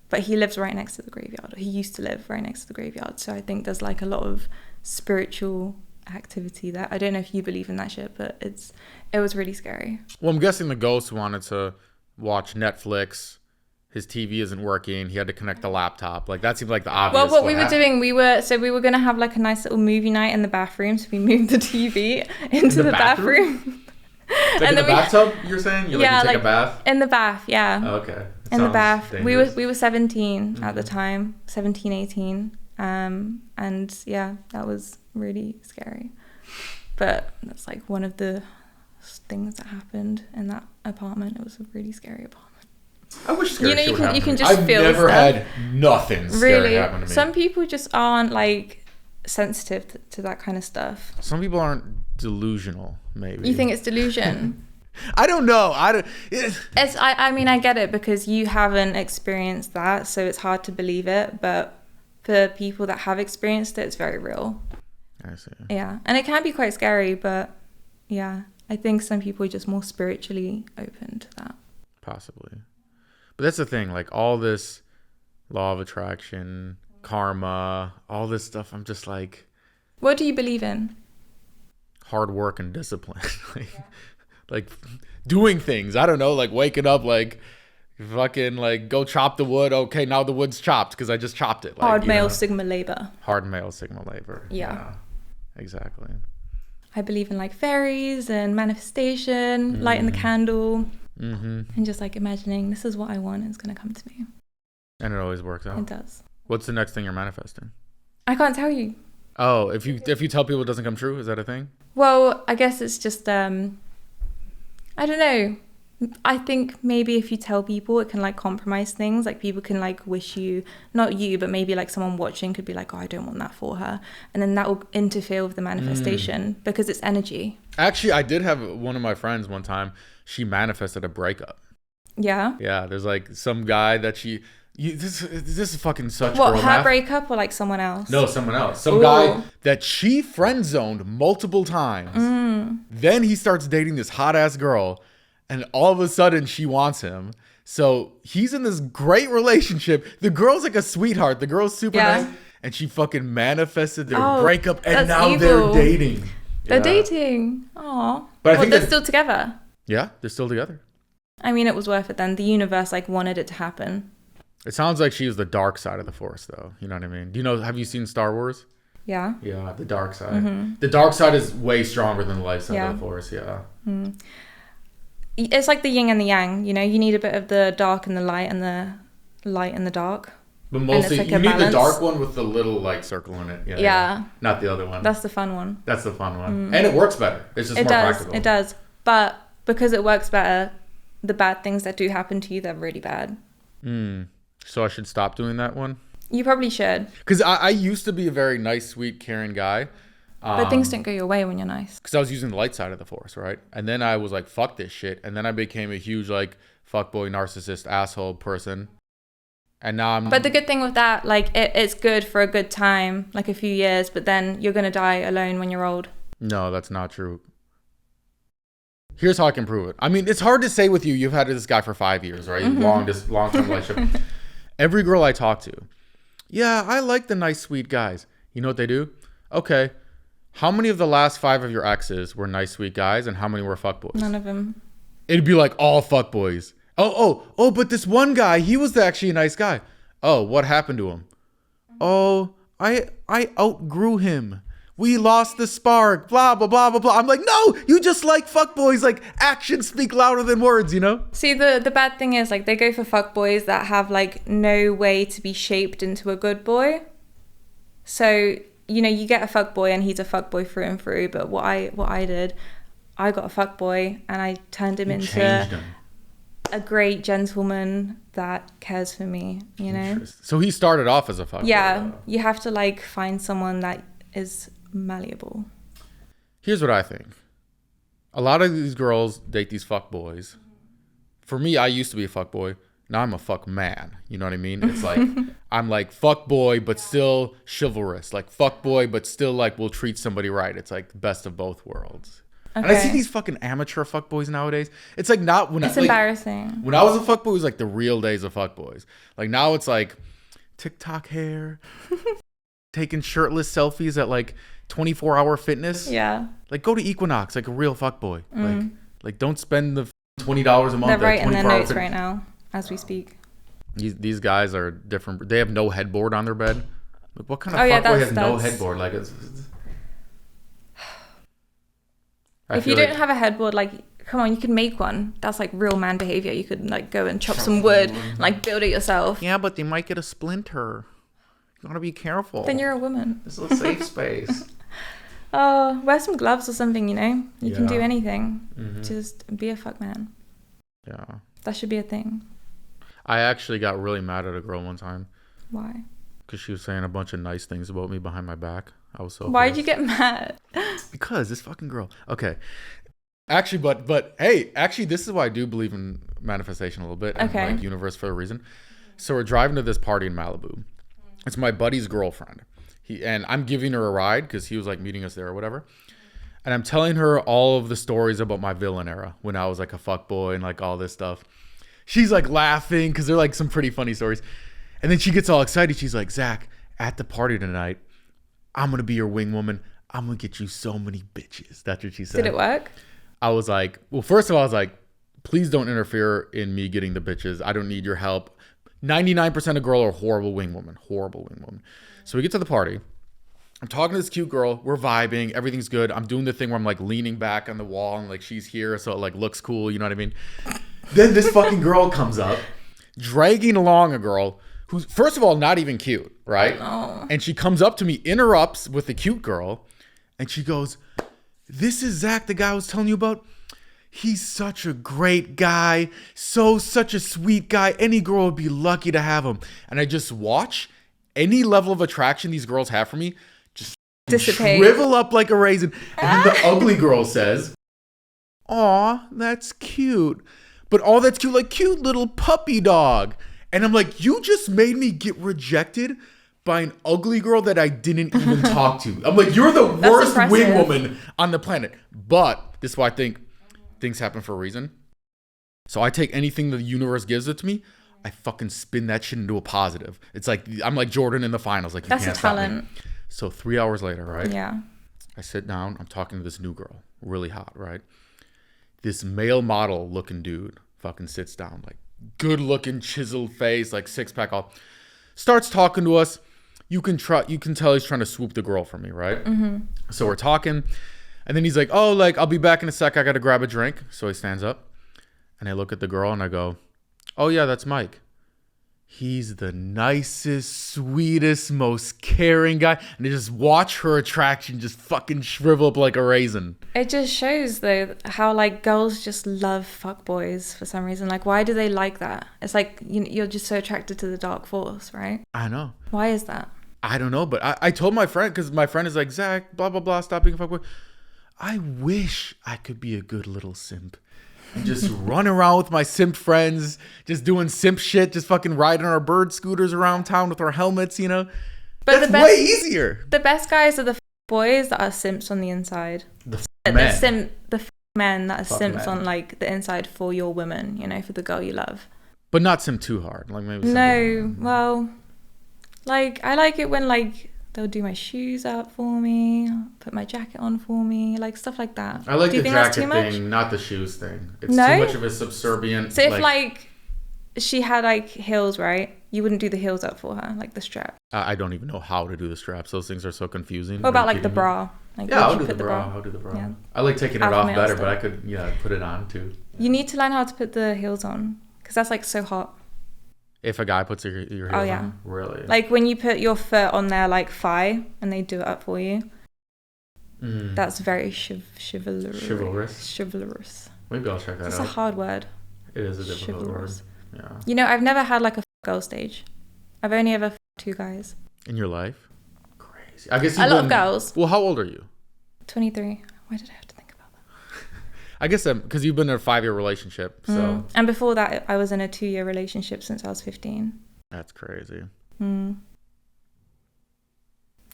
But he lives right next to the graveyard. He used to live right next to the graveyard. So I think there's like a lot of spiritual activity there. I don't know if you believe in that shit, but it was really scary. Well, I'm guessing the ghost wanted to watch Netflix. His TV isn't working. He had to connect the laptop. Like, that seemed like the obvious. Well, what we were doing, we were going to have like a nice little movie night in the bathroom. So we moved the TV into the bathroom. Like in the bathtub, you're saying? You take a bath? In the bath, yeah. Oh, okay. In the bath. Dangerous. We were 17 at the time, 17, 18. And yeah, that was really scary. But that's like one of the things that happened in that apartment. It was a really scary apartment. I wish scary shit would happen you to can me. just I've feel never stuff. had nothing scary happen to me. Some people just aren't like sensitive to that kind of stuff. Some people aren't delusional, maybe. You think it's delusion? I don't know. I mean, I get it because you haven't experienced that, so it's hard to believe it. But for people that have experienced it, it's very real. I see. Yeah, and it can be quite scary, but yeah, I think some people are just more spiritually open to that. Possibly. But that's the thing. Like all this law of attraction, karma, all this stuff. I'm just like. What do you believe in? Hard work and discipline. like doing things. I don't know. Like waking up, like fucking like go chop the wood. Okay, now the wood's chopped because I just chopped it. Like, hard male sigma labor. Hard male sigma labor. Yeah. Exactly. I believe in like fairies and manifestation, lighting the candle, and just like imagining this is what I want and it's going to come to me. And it always works out. It does. What's the next thing you're manifesting? I can't tell you. Oh, if you tell people it doesn't come true, is that a thing? Well, I guess it's just, I don't know. I think maybe if you tell people, it can like compromise things. Like people can like wish you, not you, but maybe like someone watching could be like, oh, I don't want that for her. And then that will interfere with the manifestation because it's energy. Actually, I did have one of my friends one time. She manifested a breakup. Yeah? Yeah, there's like some guy that this is fucking such what, girl her math. breakup or like someone else? No, someone else. Some guy that she friend zoned multiple times. Then he starts dating this hot ass girl, and all of a sudden she wants him. So he's in this great relationship. The girl's like a sweetheart. The girl's super nice, and she fucking manifested their breakup, and now evil. they're dating. They're dating. Aw. But I think they're still together. Yeah, they're still together. I mean, it was worth it then. The universe like wanted it to happen. It sounds like she was the dark side of the force, though. You know what I mean? Have you seen Star Wars? Yeah. Yeah, the dark side. The dark side is way stronger than the light side of the force, yeah. It's like the yin and the yang, you know? You need a bit of the dark and the light and the light and the dark. But mostly, like you need the dark one with the little like circle in it. Yeah. Not the other one. That's the fun one. That's the fun one. And it works better. It's just more practical. It does. But because it works better, the bad things that do happen to you, they're really bad. So I should stop doing that one? You probably should. Because I used to be a very nice, sweet, caring guy. But things don't go your way when you're nice. Because I was using the light side of the force, right? And then I was like, fuck this shit. And then I became a huge like fuckboy, narcissist, asshole person. And now I'm... But the good thing with that, like it's good for a good time, like a few years. But then you're going to die alone when you're old. No, that's not true. Here's how I can prove it. I mean, it's hard to say with you. You've had this guy for 5 years, right? Long-term relationship. Every girl I talk to, yeah, I like the nice, sweet guys. You know what they do? Okay, how many of the last 5 of your exes were nice, sweet guys, and how many were fuckboys? None of them. It'd be like all fuckboys. Oh, but this one guy, he was actually a nice guy. Oh, what happened to him? Oh, I outgrew him. We lost the spark, blah, blah, blah, blah, blah. I'm like, no, you just like fuckboys. Like, actions speak louder than words, you know? See, the bad thing is, like, they go for fuckboys that have, like, no way to be shaped into a good boy. So, you know, you get a fuckboy and he's a fuckboy through and through. But what I did, I got a fuckboy and I turned him into a great gentleman that cares for me, you know? So he started off as a fuckboy. Yeah, you have to, like, find someone that is malleable. Here's what I think. A lot of these girls date these fuck boys. For me, I used to be a fuck boy. Now I'm a fuck man. You know what I mean? It's like I'm like fuck boy, but still chivalrous. Like fuck boy, but still like will treat somebody right. It's like best of both worlds. Okay. And I see these fucking amateur fuck boys nowadays. It's like not when it's embarrassing. When I was a fuck boy, it was like the real days of fuck boys. Like now it's like TikTok hair, taking shirtless selfies at like 24-hour fitness. Yeah. Like go to Equinox like a real fuckboy. Like don't spend the $20 a month. They're right in their notes right now as we speak. These guys are different. They have no headboard on their bed. Like what kind of fuckboy has no headboard? Like if you don't have a headboard, like come on, you can make one. That's like real man behavior. You could like go and chop some wood, like build it yourself. Yeah, but they might get a splinter. You gotta be careful. Then you're a woman. This is a safe space. Oh, wear some gloves or something, you know? You can do anything. Just be a fuck man. Yeah. That should be a thing. I actually got really mad at a girl one time. Why? Because she was saying a bunch of nice things about me behind my back. I was so Why'd you get mad? Because this fucking girl. Okay. Actually, but hey, actually, this is why I do believe in manifestation a little bit. Okay. And like universe for a reason. So we're driving to this party in Malibu. It's my buddy's girlfriend. And I'm giving her a ride because he was like meeting us there or whatever. And I'm telling her all of the stories about my villain era when I was like a fuckboy and like all this stuff. She's like laughing because they're like some pretty funny stories. And then she gets all excited. She's like, Zach, at the party tonight, I'm going to be your wing woman. I'm going to get you so many bitches. That's what she said. Did it work? I was like, well, first of all, I was like, please don't interfere in me getting the bitches. I don't need your help. 99% of girls are horrible wing women. Horrible wing women. So we get to the party. I'm talking to this cute girl. We're vibing. Everything's good. I'm doing the thing where I'm like leaning back on the wall and like she's here. So it like looks cool. You know what I mean? Then this fucking girl comes up, dragging along a girl who's, first of all, not even cute, right? Oh. And she comes up to me, interrupts with the cute girl, and she goes, this is Zach, the guy I was telling you about. He's such a great guy. Such a sweet guy. Any girl would be lucky to have him. And I just watch any level of attraction these girls have for me just dissipate, shrivel up like a raisin. And then the ugly girl says, aw, that's cute. But all that's cute, like cute little puppy dog. And I'm like, you just made me get rejected by an ugly girl that I didn't even talk to. I'm like, you're the worst wing woman on the planet. But this is why I think things happen for a reason. So I take anything the universe gives it to me, I fucking spin that shit into a positive. It's like, I'm like Jordan in the finals. Like, you that's can't a talent. Stop me. So 3 hours later, right? Yeah. I sit down. I'm talking to this new girl. Really hot, right? This male model looking dude fucking sits down. Like, good looking, chiseled face, like six pack all. Starts talking to us. You can tell he's trying to swoop the girl from me, right? Mm-hmm. So we're talking. And then he's like, oh, like, I'll be back in a sec. I got to grab a drink. So he stands up. And I look at the girl and I go, oh, yeah, that's Mike. He's the nicest, sweetest, most caring guy. And I just watch her attraction just fucking shrivel up like a raisin. It just shows, though, how, like, girls just love fuckboys for some reason. Like, why do they like that? It's like you're just so attracted to the dark force, right? I know. Why is that? I don't know. But I told my friend, because my friend is like, Zach, blah, blah, blah, stop being a fuckboy. I wish I could be a good little simp and just run around with my simp friends, just doing simp shit, just fucking riding our bird scooters around town with our helmets, you know? But that's way easier. The best guys are the boys that are simps on the inside. The men that are simps on like the inside for your woman, you know, for the girl you love. But not simp too hard. Like maybe. No, well, like I like it when like they'll do my shoes up for me, put my jacket on for me, like stuff like that. I like the jacket thing, not the shoes thing. It's too much of a subservient. So if like she had like heels, right? You wouldn't do the heels up for her, like the strap. I don't even know how to do the straps. Those things are so confusing. What about like the bra? Like, yeah, I'll do the bra. I'll do the bra. Yeah. I like taking it off better, but I could, put it on too. You need to learn how to put the heels on because that's like so hot. If a guy puts your heels on? Really? Like when you put your foot on their like thigh and they do it up for you. That's very chivalrous. Chivalrous. Maybe I'll check that out. It's a hard word. It is a difficult word. Yeah. You know, I've never had like a girl stage. I've only ever two guys. In your life? Crazy. I guess I love girls. Well, how old are you? 23. Why did I have to think about that? I guess because you've been in a 5-year relationship, so. And before that, I was in a 2-year relationship since I was 15. That's crazy. I'm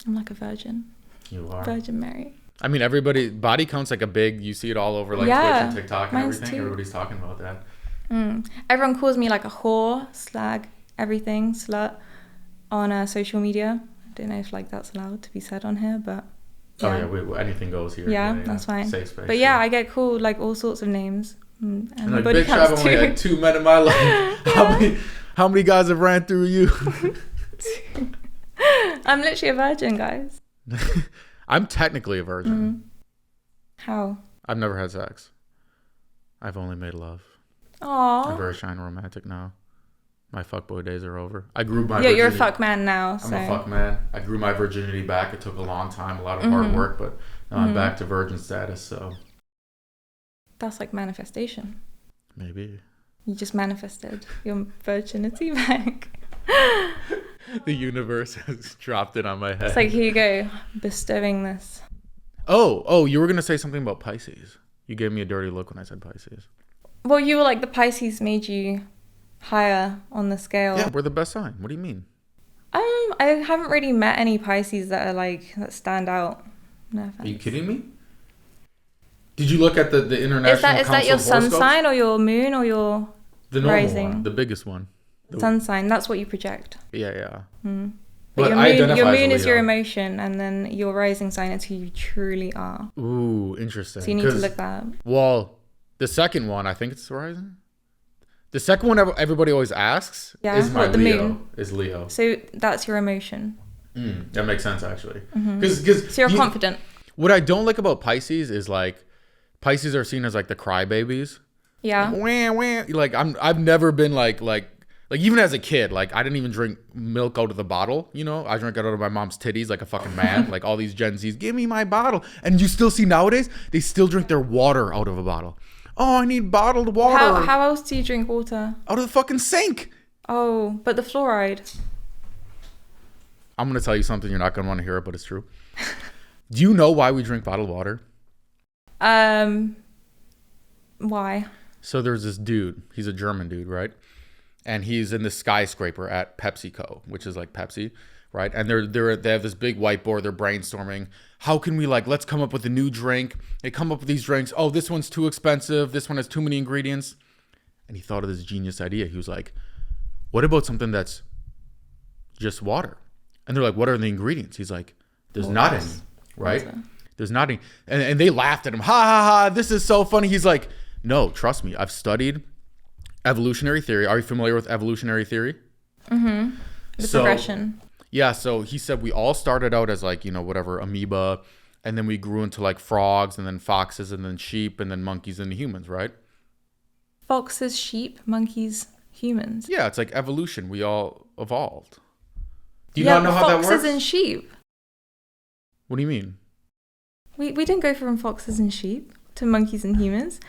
like a virgin. You are. Virgin Mary. I mean, everybody, body count's like a big, you see it all over like Twitch and TikTok and everything. Too. Everybody's talking about that. Everyone calls me like a whore, slag, everything, slut on social media. I don't know if like that's allowed to be said on here, but yeah. Oh yeah, anything goes here. Yeah, that's fine. Safe space. But yeah, I get called like all sorts of names. And like, bitch, I've only had 2 men in my life. How many guys have ran through you? I'm literally a virgin, guys. I'm technically a virgin. How? I've never had sex. I've only made love. Aww. I'm very shy and romantic now. My fuckboy days are over. I grew my virginity. You're a fuck man now. I'm a fuck man. I grew my virginity back. It took a long time, a lot of hard work, but now I'm back to virgin status, so. That's like manifestation. Maybe. You just manifested your virginity back. The universe has dropped it on my head. It's like, here you go, bestowing this. Oh, you were going to say something about Pisces. You gave me a dirty look when I said Pisces. Well, you were like, the Pisces made you higher on the scale. Yeah, we're the best sign. What do you mean? I haven't really met any Pisces that are like, that stand out. No offense. Are you kidding me? Did you look at the international Is that your sun sign or your moon or your... The normal rising. one, the biggest one. Sun sign, that's what you project. Yeah. But I your identify as a moon is your Leo. emotion, and then your rising sign is who you truly are. Ooh, interesting. So you need to look that up. Well, the second one, I think it's the rising. The second one everybody always asks is my the Leo. moon. Is Leo. So that's your emotion. That makes sense, actually. So you're confident. What I don't like about Pisces is like, Pisces are seen as like the crybabies. Yeah. Like, wah, wah. Like I've never been like even as a kid, like I didn't even drink milk out of the bottle, you know? I drank it out of my mom's titties like a fucking man. Like all these Gen Zs, give me my bottle. And you still see nowadays, they still drink their water out of a bottle. Oh, I need bottled water. How else do you drink water? Out of the fucking sink. Oh, but the fluoride. I'm going to tell you something you're not going to want to hear it, but it's true. Do you know why we drink bottled water? Why? So there's this dude, he's a German dude, right? And he's in the skyscraper at PepsiCo, which is like Pepsi, right? And they have this big whiteboard, they're brainstorming. How can we let's come up with a new drink? They come up with these drinks. Oh, this one's too expensive. This one has too many ingredients. And he thought of this genius idea. He was like, what about something that's just water? And they're like, what are the ingredients? He's like, there's not any, right? Water. There's not any. And they laughed at him. Ha ha ha, this is so funny. He's like, no, trust me. I've studied evolutionary theory. Are you familiar with evolutionary theory? The progression. Yeah, so he said we all started out as whatever, amoeba, and then we grew into like frogs and then foxes and then sheep and then monkeys and humans, right? Foxes, sheep, monkeys, humans. Yeah, it's like evolution. We all evolved. Do you not know how that works? Foxes and sheep. What do you mean? We didn't go from foxes and sheep to monkeys and humans.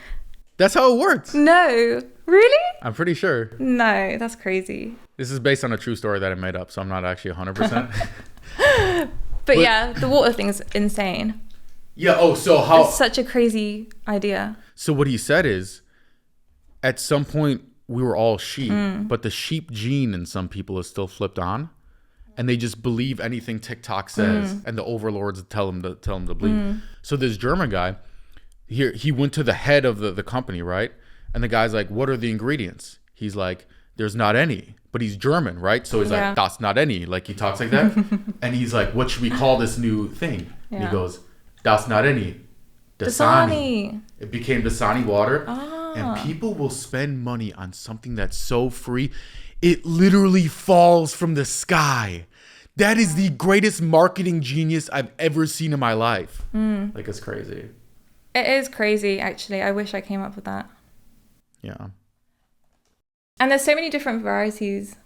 That's how it works. No. Really? I'm pretty sure. No, that's crazy. This is based on a true story that I made up, so I'm not actually 100%. But yeah, the water thing is insane. Yeah, so how... It's such a crazy idea. So what he said is, at some point, we were all sheep, but the sheep gene in some people is still flipped on, and they just believe anything TikTok says, and the overlords tell them to believe. So this German guy, he went to the head of the company, right? And the guy's like, what are the ingredients? He's like, there's not any. But he's German, right? So he's like, das not any. Like he talks like that. And he's like, what should we call this new thing? And he goes, das not any. Dasani. It became Dasani water. And people will spend money on something that's so free. It literally falls from the sky. That is the greatest marketing genius I've ever seen in my life. Like, it's crazy. It is crazy, actually. I wish I came up with that. Yeah. And there's so many different varieties.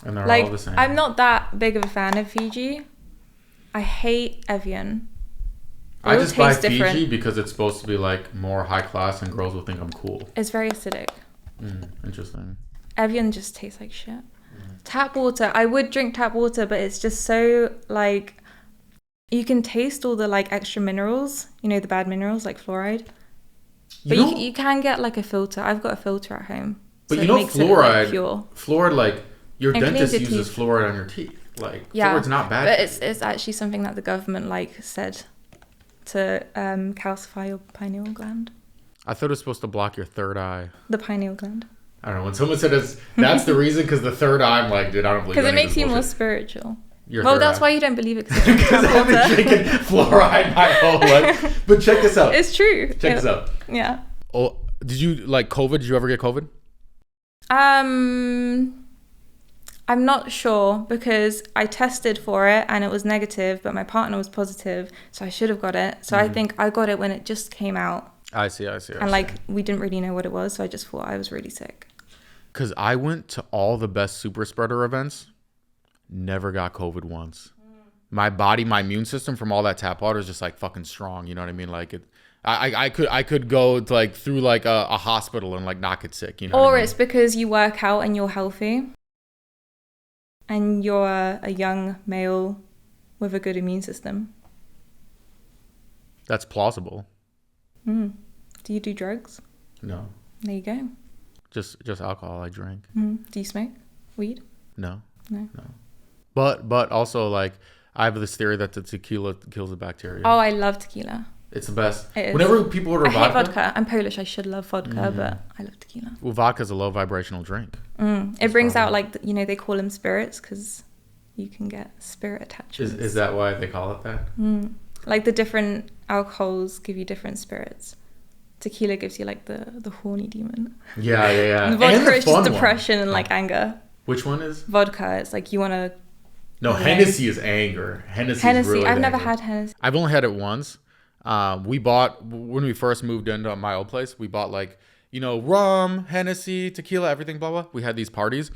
And they're all the same. I'm not that big of a fan of Fiji. I hate Evian. I just buy Fiji because it's supposed to be like more high class and girls will think I'm cool. It's very acidic. Interesting. Evian just tastes like shit. Tap water. I would drink tap water, but it's just so like... You can taste all the like extra minerals. You know, the bad minerals like fluoride. But you can get like a filter. I've got a filter at home. But so you know, fluoride, pure. Fluoride, like your And dentist cleans your uses teeth. fluoride on your teeth. Like fluoride's not bad. But it's actually something that the government like said to calcify your pineal gland. I thought it was supposed to block your third eye. The pineal gland. I don't know. When someone said that's the reason, because the third eye, I'm like, dude, I don't believe Because it any of makes this you more bullshit. spiritual. Well, that's why you don't believe it. Because I've been drinking fluoride my whole life. But check this out. It's true. Check this out. Yeah. Oh, did you like COVID? Did you ever get COVID? I'm not sure because I tested for it and it was negative, but my partner was positive, so I should have got it. So I think I got it when it just came out. I see. And like we didn't really know what it was, so I just thought I was really sick. Because I went to all the best super spreader events, never got COVID once. My body, my immune system from all that tap water is just like fucking strong. You know what I mean? Like it, I could go to like through like a hospital and like not get sick. You know? Or what I mean? it's because you work out and you're healthy, and you're a young male with a good immune system. That's plausible. Do you do drugs? No. There you go. Just alcohol I drink. Do you smoke weed? No. No. But also like I have this theory that the tequila kills the bacteria. Oh, I love tequila. It's the best. It is. Whenever people order I hate vodka. I'm Polish. I should love vodka, but I love tequila. Well, vodka's a low vibrational drink. It brings out like, they call them spirits because you can get spirit attachments. Is that why they call it that? Like the different alcohols give you different spirits. Tequila gives you like the horny demon. Yeah. And vodka is just depression and like anger. Which one is? Vodka. It's like you want to... No, Hennessy is anger. Hennessy is really I've never anger. had Hennessy. I've only had it once. We bought, when we first moved into my old place, we bought like, rum, Hennessy, tequila, everything, blah, blah. We had these parties.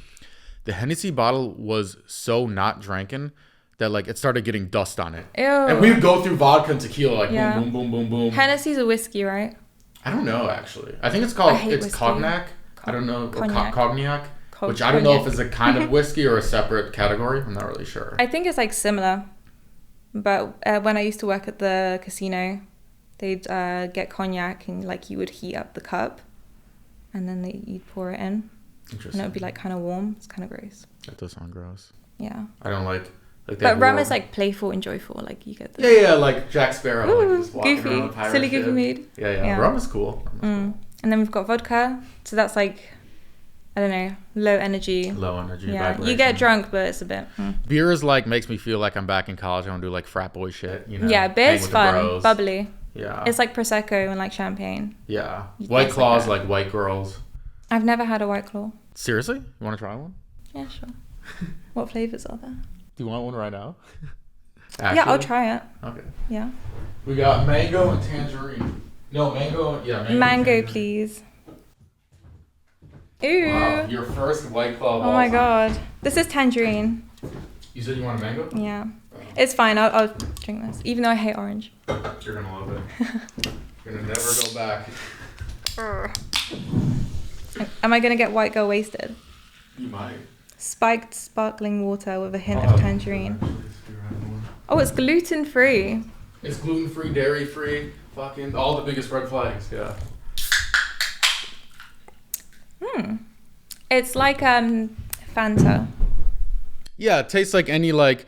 The Hennessy bottle was so not drinking that like it started getting dust on it. Ew. And we would go through vodka and tequila like boom, boom, boom, boom, boom. Hennessy's a whiskey, right? I don't know, actually. I think it's called, whiskey. cognac. I don't know. Cognac. Cognac. Which I don't know if it's a kind of whiskey or a separate category. I'm not really sure. I think it's like similar. But when I used to work at the casino, they'd get cognac and like you would heat up the cup and then you'd pour it in. Interesting. And it would be like kind of warm. It's kind of gross. That does sound gross. Yeah. I don't like but rum is like playful and joyful. Like you get the... Yeah, like Jack Sparrow. Ooh, like just walking goofy. around the pirate Silly ship. goofy mood. Yeah. Rum is cool. And then we've got vodka. So that's like, I don't know, low energy. Low energy. Yeah. Vibration. You get drunk, but it's a bit... Beer is like, makes me feel like I'm back in college. I want to do like frat boy shit, Yeah, beer's fun. Bubbly. Yeah. It's like Prosecco and like champagne. Yeah. White Claws, like white girls. I've never had a White Claw. Seriously? You want to try one? Yeah, sure. What flavors are there? Do you want one right now? Yeah, I'll try it. Okay. Yeah. We got mango and tangerine. No, mango. Yeah, mango please. Ooh. Wow, your first White Claw. Oh my god. This is tangerine. You said you want a mango? Yeah. It's fine. I'll drink this, even though I hate orange. You're gonna love it. You're gonna never go back. Am I gonna get white girl wasted? You might. Spiked sparkling water with a hint of tangerine. Oh, it's gluten free. It's gluten free, dairy free. Fucking all the biggest red flags. Yeah. It's like Fanta. Yeah, it tastes like any like.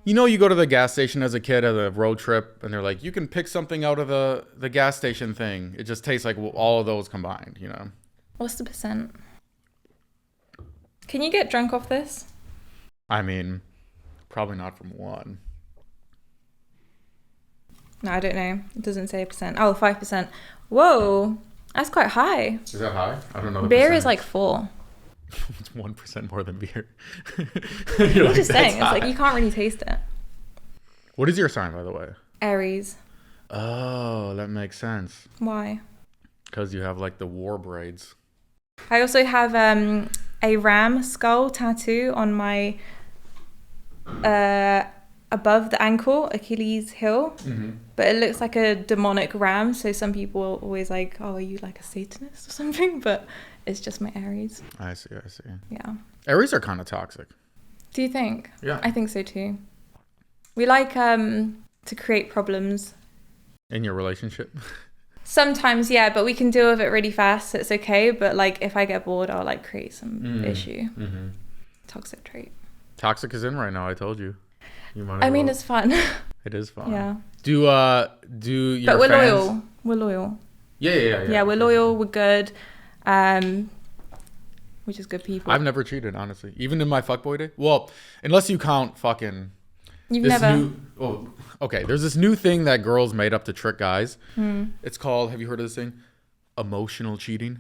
You go to the gas station as a kid at a road trip, and they're like, you can pick something out of the gas station thing. It just tastes like all of those combined, What's the percent? Can you get drunk off this? I mean, probably not from one. No, I don't know. It doesn't say a percent. Oh, 5%. Whoa, that's quite high. Is that high? I don't know. The Beer percentage. is like 4. It's 1% more than beer. I'm just saying, it's like you can't really taste it. What is your sign, by the way? Aries. Oh, that makes sense. Why? Because you have like the war braids. I also have a ram skull tattoo on my above the ankle, Achilles heel. Mm-hmm. But it looks like a demonic ram, so some people are always like, oh, are you like a Satanist or something? But it's just my Aries. I see. Yeah. Aries are kind of toxic. Do you think? Yeah. I think so too. We like to create problems. In your relationship? Sometimes, yeah, but we can deal with it really fast, so it's okay. But like, if I get bored, I'll like create some issue. Mm-hmm. Toxic trait. Toxic is in right now. I told you. I mean, it's fun. It is fun. Yeah. Do your But we're fans... loyal. We're loyal. Yeah. Yeah, we're loyal. We're good. We're just good people. I've never cheated, honestly. Even in my fuckboy day. Well, unless you count fucking... You've never... Okay, there's this new thing that girls made up to trick guys. It's called, have you heard of this thing? Emotional cheating.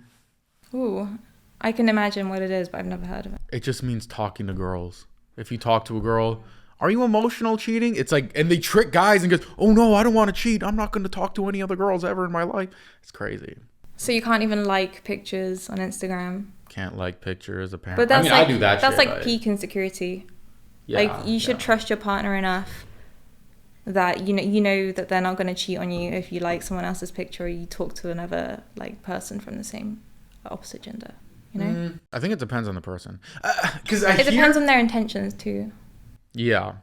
Ooh, I can imagine what it is, but I've never heard of it. It just means talking to girls. If you talk to a girl, are you emotional cheating? It's like, and they trick guys and goes, oh no, I don't want to cheat. I'm not going to talk to any other girls ever in my life. It's crazy. So you can't even like pictures on Instagram? Can't like pictures, apparently. But that's I do that that's shit. like peak insecurity. Yeah, like you should trust your partner enough that you know that they're not going to cheat on you if you like someone else's picture or you talk to another like person from the same opposite gender. I think it depends on the person. Depends on their intentions too. Yeah,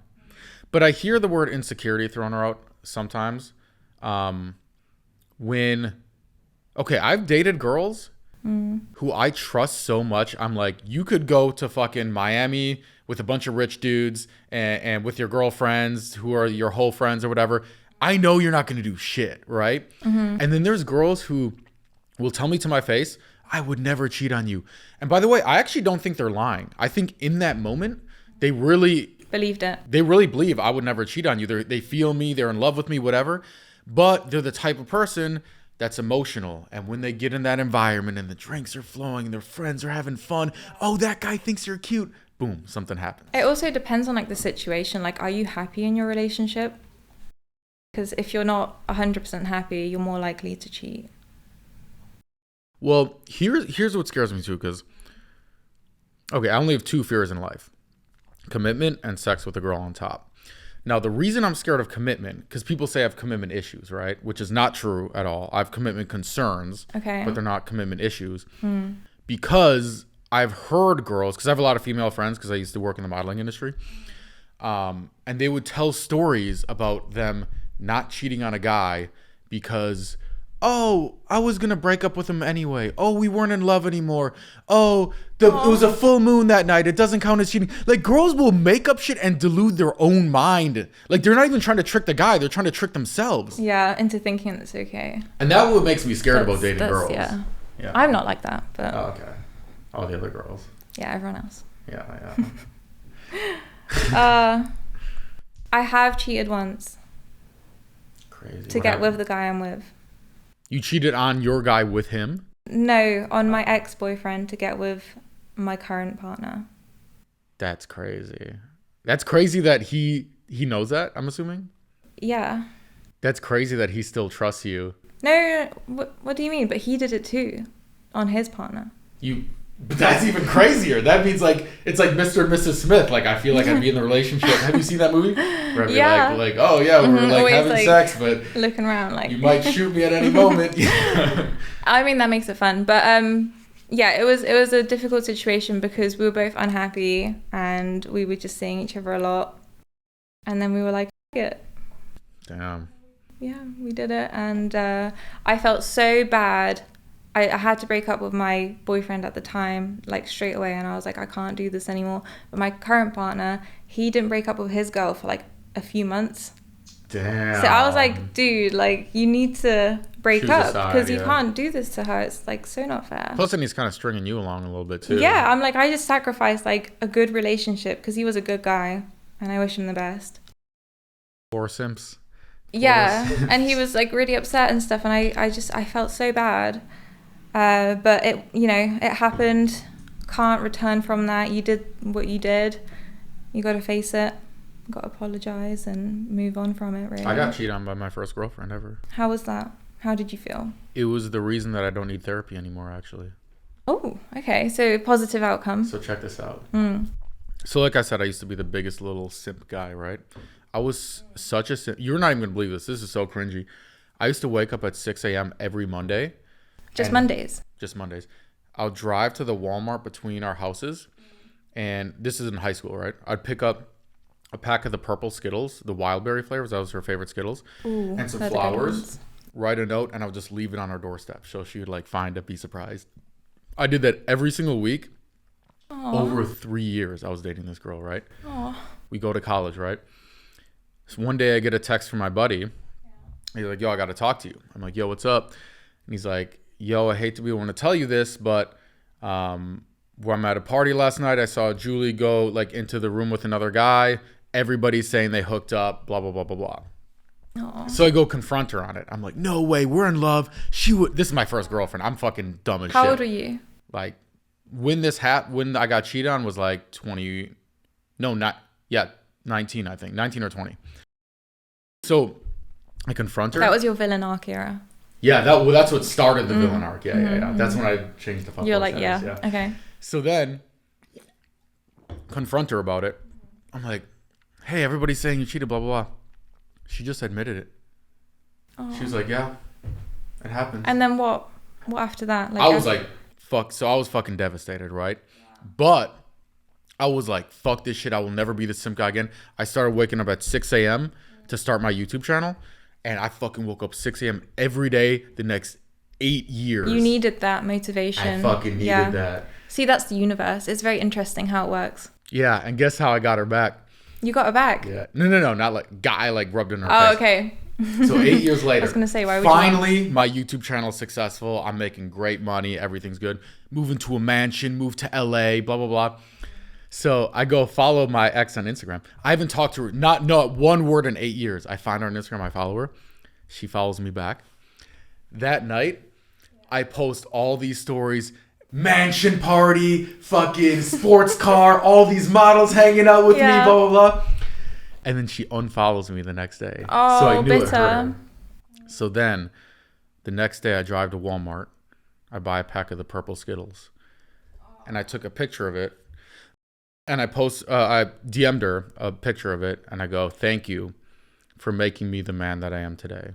but I hear the word insecurity thrown out sometimes. I've dated girls who I trust so much. I'm like, you could go to fucking Miami with a bunch of rich dudes and with your girlfriends who are your whole friends or whatever. I know you're not going to do shit, right? And then there's girls who will tell me to my face, I would never cheat on you. And by the way, I actually don't think they're lying. I think in that moment, they really believed it. They really believe I would never cheat on you. They feel me, they're in love with me, whatever. But they're the type of person that's emotional. And when they get in that environment and the drinks are flowing and their friends are having fun, oh, that guy thinks you're cute. Boom, something happens. It also depends on like the situation. Like, are you happy in your relationship? Because if you're not 100% happy, you're more likely to cheat. Well, here's what scares me too, because, okay, I only have 2 fears in life. Commitment and sex with a girl on top. Now, the reason I'm scared of commitment, because people say I have commitment issues, right? Which is not true at all. I have commitment concerns, but they're not commitment issues. Because I've heard girls, because I have a lot of female friends, because I used to work in the modeling industry, and they would tell stories about them not cheating on a guy because, oh, I was going to break up with him anyway. Oh, we weren't in love anymore. Oh, it was a full moon that night. It doesn't count as cheating. Like, girls will make up shit and delude their own mind. Like, they're not even trying to trick the guy. They're trying to trick themselves. Yeah, into thinking it's okay. And that's what makes me scared about dating girls. Yeah. I'm not like that, but... Oh, okay. All the other girls. Yeah, everyone else. Yeah. I have cheated once. Crazy. To get with the guy I'm with. You cheated on your guy with him? No, on my ex-boyfriend to get with my current partner. That's crazy. That's crazy that he knows that, I'm assuming? Yeah. That's crazy that he still trusts you. No. What do you mean? But he did it too, on his partner. But that's even crazier. That means like it's like Mr. and Mrs. Smith. Like, I feel like I'd be in the relationship. Have you seen that movie? Where I'd be like, oh yeah, we were like having sex, but looking around like you might shoot me at any moment. I mean, that makes it fun, but yeah, it was a difficult situation because we were both unhappy and we were just seeing each other a lot, and then we were like, F it. Damn. Yeah, we did it, and I felt so bad. I had to break up with my boyfriend at the time, like straight away, and I was like, I can't do this anymore. But my current partner, he didn't break up with his girl for like a few months. Damn. So I was like, dude, like, you need to break up because you can't do this to her. It's like so not fair. Plus, then he's kind of stringing you along a little bit too. Yeah, I'm like, I just sacrificed like a good relationship because he was a good guy, and I wish him the best. Poor Simps. Yeah, and he was like really upset and stuff, and I felt so bad. But it happened. Can't return from that. You did what you did. You got to face it. Got to apologize and move on from it, really. I got cheated on by my first girlfriend ever. How was that? How did you feel? It was the reason that I don't need therapy anymore, actually. Oh, okay. So positive outcome. So check this out. So like I said, I used to be the biggest little simp guy, right? I was such a simp. You're not even going to believe this. This is so cringy. I used to wake up at 6 a.m. every Monday. Just Mondays? Just Mondays. I'll drive to the Walmart between our houses. And this is in high school, right? I'd pick up a pack of the purple Skittles, the wild berry flavors. That was her favorite Skittles. Ooh, and some flowers. Write a note, and I would just leave it on her doorstep. So she would like find it, be surprised. I did that every single week. Aww. Over 3 years, I was dating this girl, right? Aww. We go to college, right? So one day I get a text from my buddy. He's like, yo, I got to talk to you. I'm like, yo, what's up? And he's like, yo, I hate to be the one to tell you this, but where I'm at a party last night, I saw Julie go like into the room with another guy. Everybody's saying they hooked up, blah, blah, blah, blah, blah. Aww. So I go confront her on it. I'm like, no way, we're in love. This is my first girlfriend. I'm fucking dumb as shit. How old were you? Like, when I got cheated on was like 19, I think. 19 or 20. So I confront her. That was your villain arc era. Yeah, that's what started the villain arc. Yeah. That's when I changed the fuck. You're like, yeah, okay. So then, confront her about it. I'm like, hey, everybody's saying you cheated, blah, blah, blah. She just admitted it. Oh. She was like, yeah, it happened. And then what? What after that? I was like, fuck. So I was fucking devastated, right? But I was like, fuck this shit. I will never be the simp guy again. I started waking up at 6 a.m. to start my YouTube channel. And I fucking woke up 6 a.m. every day the next 8 years. You needed that motivation. I fucking needed that. See, that's the universe. It's very interesting how it works. Yeah, and guess how I got her back? You got her back? Yeah. No. Not like guy like rubbed in her face. Oh, okay. So 8 years later, I was gonna say, why would finally my YouTube channel is successful. I'm making great money. Everything's good. Moving to a mansion, move to LA, blah, blah, blah. So I go follow my ex on Instagram. I haven't talked to her, not one word in 8 years. I find her on Instagram. I follow her. She follows me back. That night, I post all these stories. Mansion party, fucking sports car, all these models hanging out with me, blah, blah, blah. And then she unfollows me the next day. Oh, so I knew bitter. it hurt her. So then, the next day I drive to Walmart. I buy a pack of the purple Skittles. And I took a picture of it. And I DM'd her a picture of it. And I go, thank you for making me the man that I am today.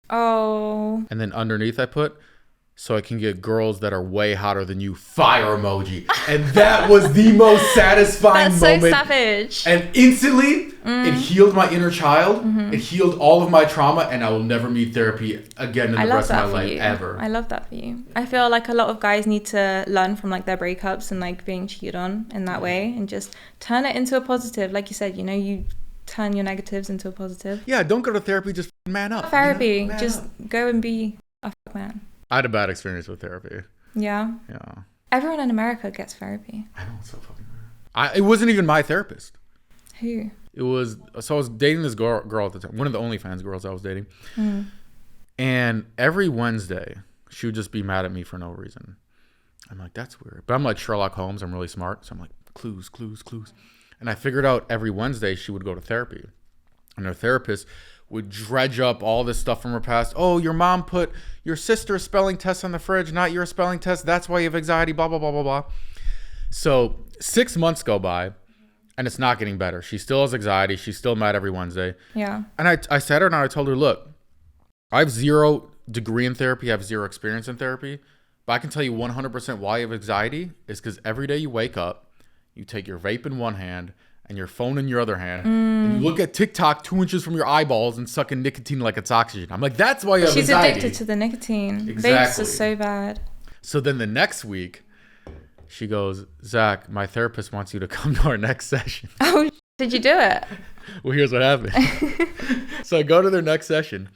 Oh. And then underneath I put, so I can get girls that are way hotter than you, fire emoji. And that was the most satisfying moment. That's so savage. And instantly, it healed my inner child. It healed all of my trauma, and I will never need therapy again in the rest of my life, ever. I love that for you. I feel like a lot of guys need to learn from like their breakups and like being cheated on in that way, and just turn it into a positive. Like you said, you turn your negatives into a positive. Yeah, don't go to therapy, just man up. Therapy, just go and be a man. I had a bad experience with therapy. Yeah. Yeah. Everyone in America gets therapy. I know, it's so fucking weird. It wasn't even my therapist. Who? It was, so I was dating this girl at the time, one of the OnlyFans girls I was dating. And every Wednesday, she would just be mad at me for no reason. I'm like, that's weird. But I'm like Sherlock Holmes. I'm really smart. So I'm like, clues. And I figured out every Wednesday she would go to therapy. And her therapist would dredge up all this stuff from her past. Oh, your mom put your sister's spelling test on the fridge, not your spelling test. That's why you have anxiety, blah, blah, blah, blah, blah. So 6 months go by, and it's not getting better. She still has anxiety. She's still mad every Wednesday. Yeah. And I sat her down and I told her, look, I have 0 degree in therapy. I have 0 experience in therapy. But I can tell you 100% why you have anxiety is because every day you wake up, you take your vape in one hand and your phone in your other hand, and you look at TikTok 2 inches from your eyeballs and suck in nicotine like it's oxygen. I'm like, that's why you have anxiety. She's addicted to the nicotine. Exactly. Vapes are so bad. So then the next week, she goes, Zach, my therapist wants you to come to our next session. Oh, did you do it? Well, here's what happened. So I go to their next session.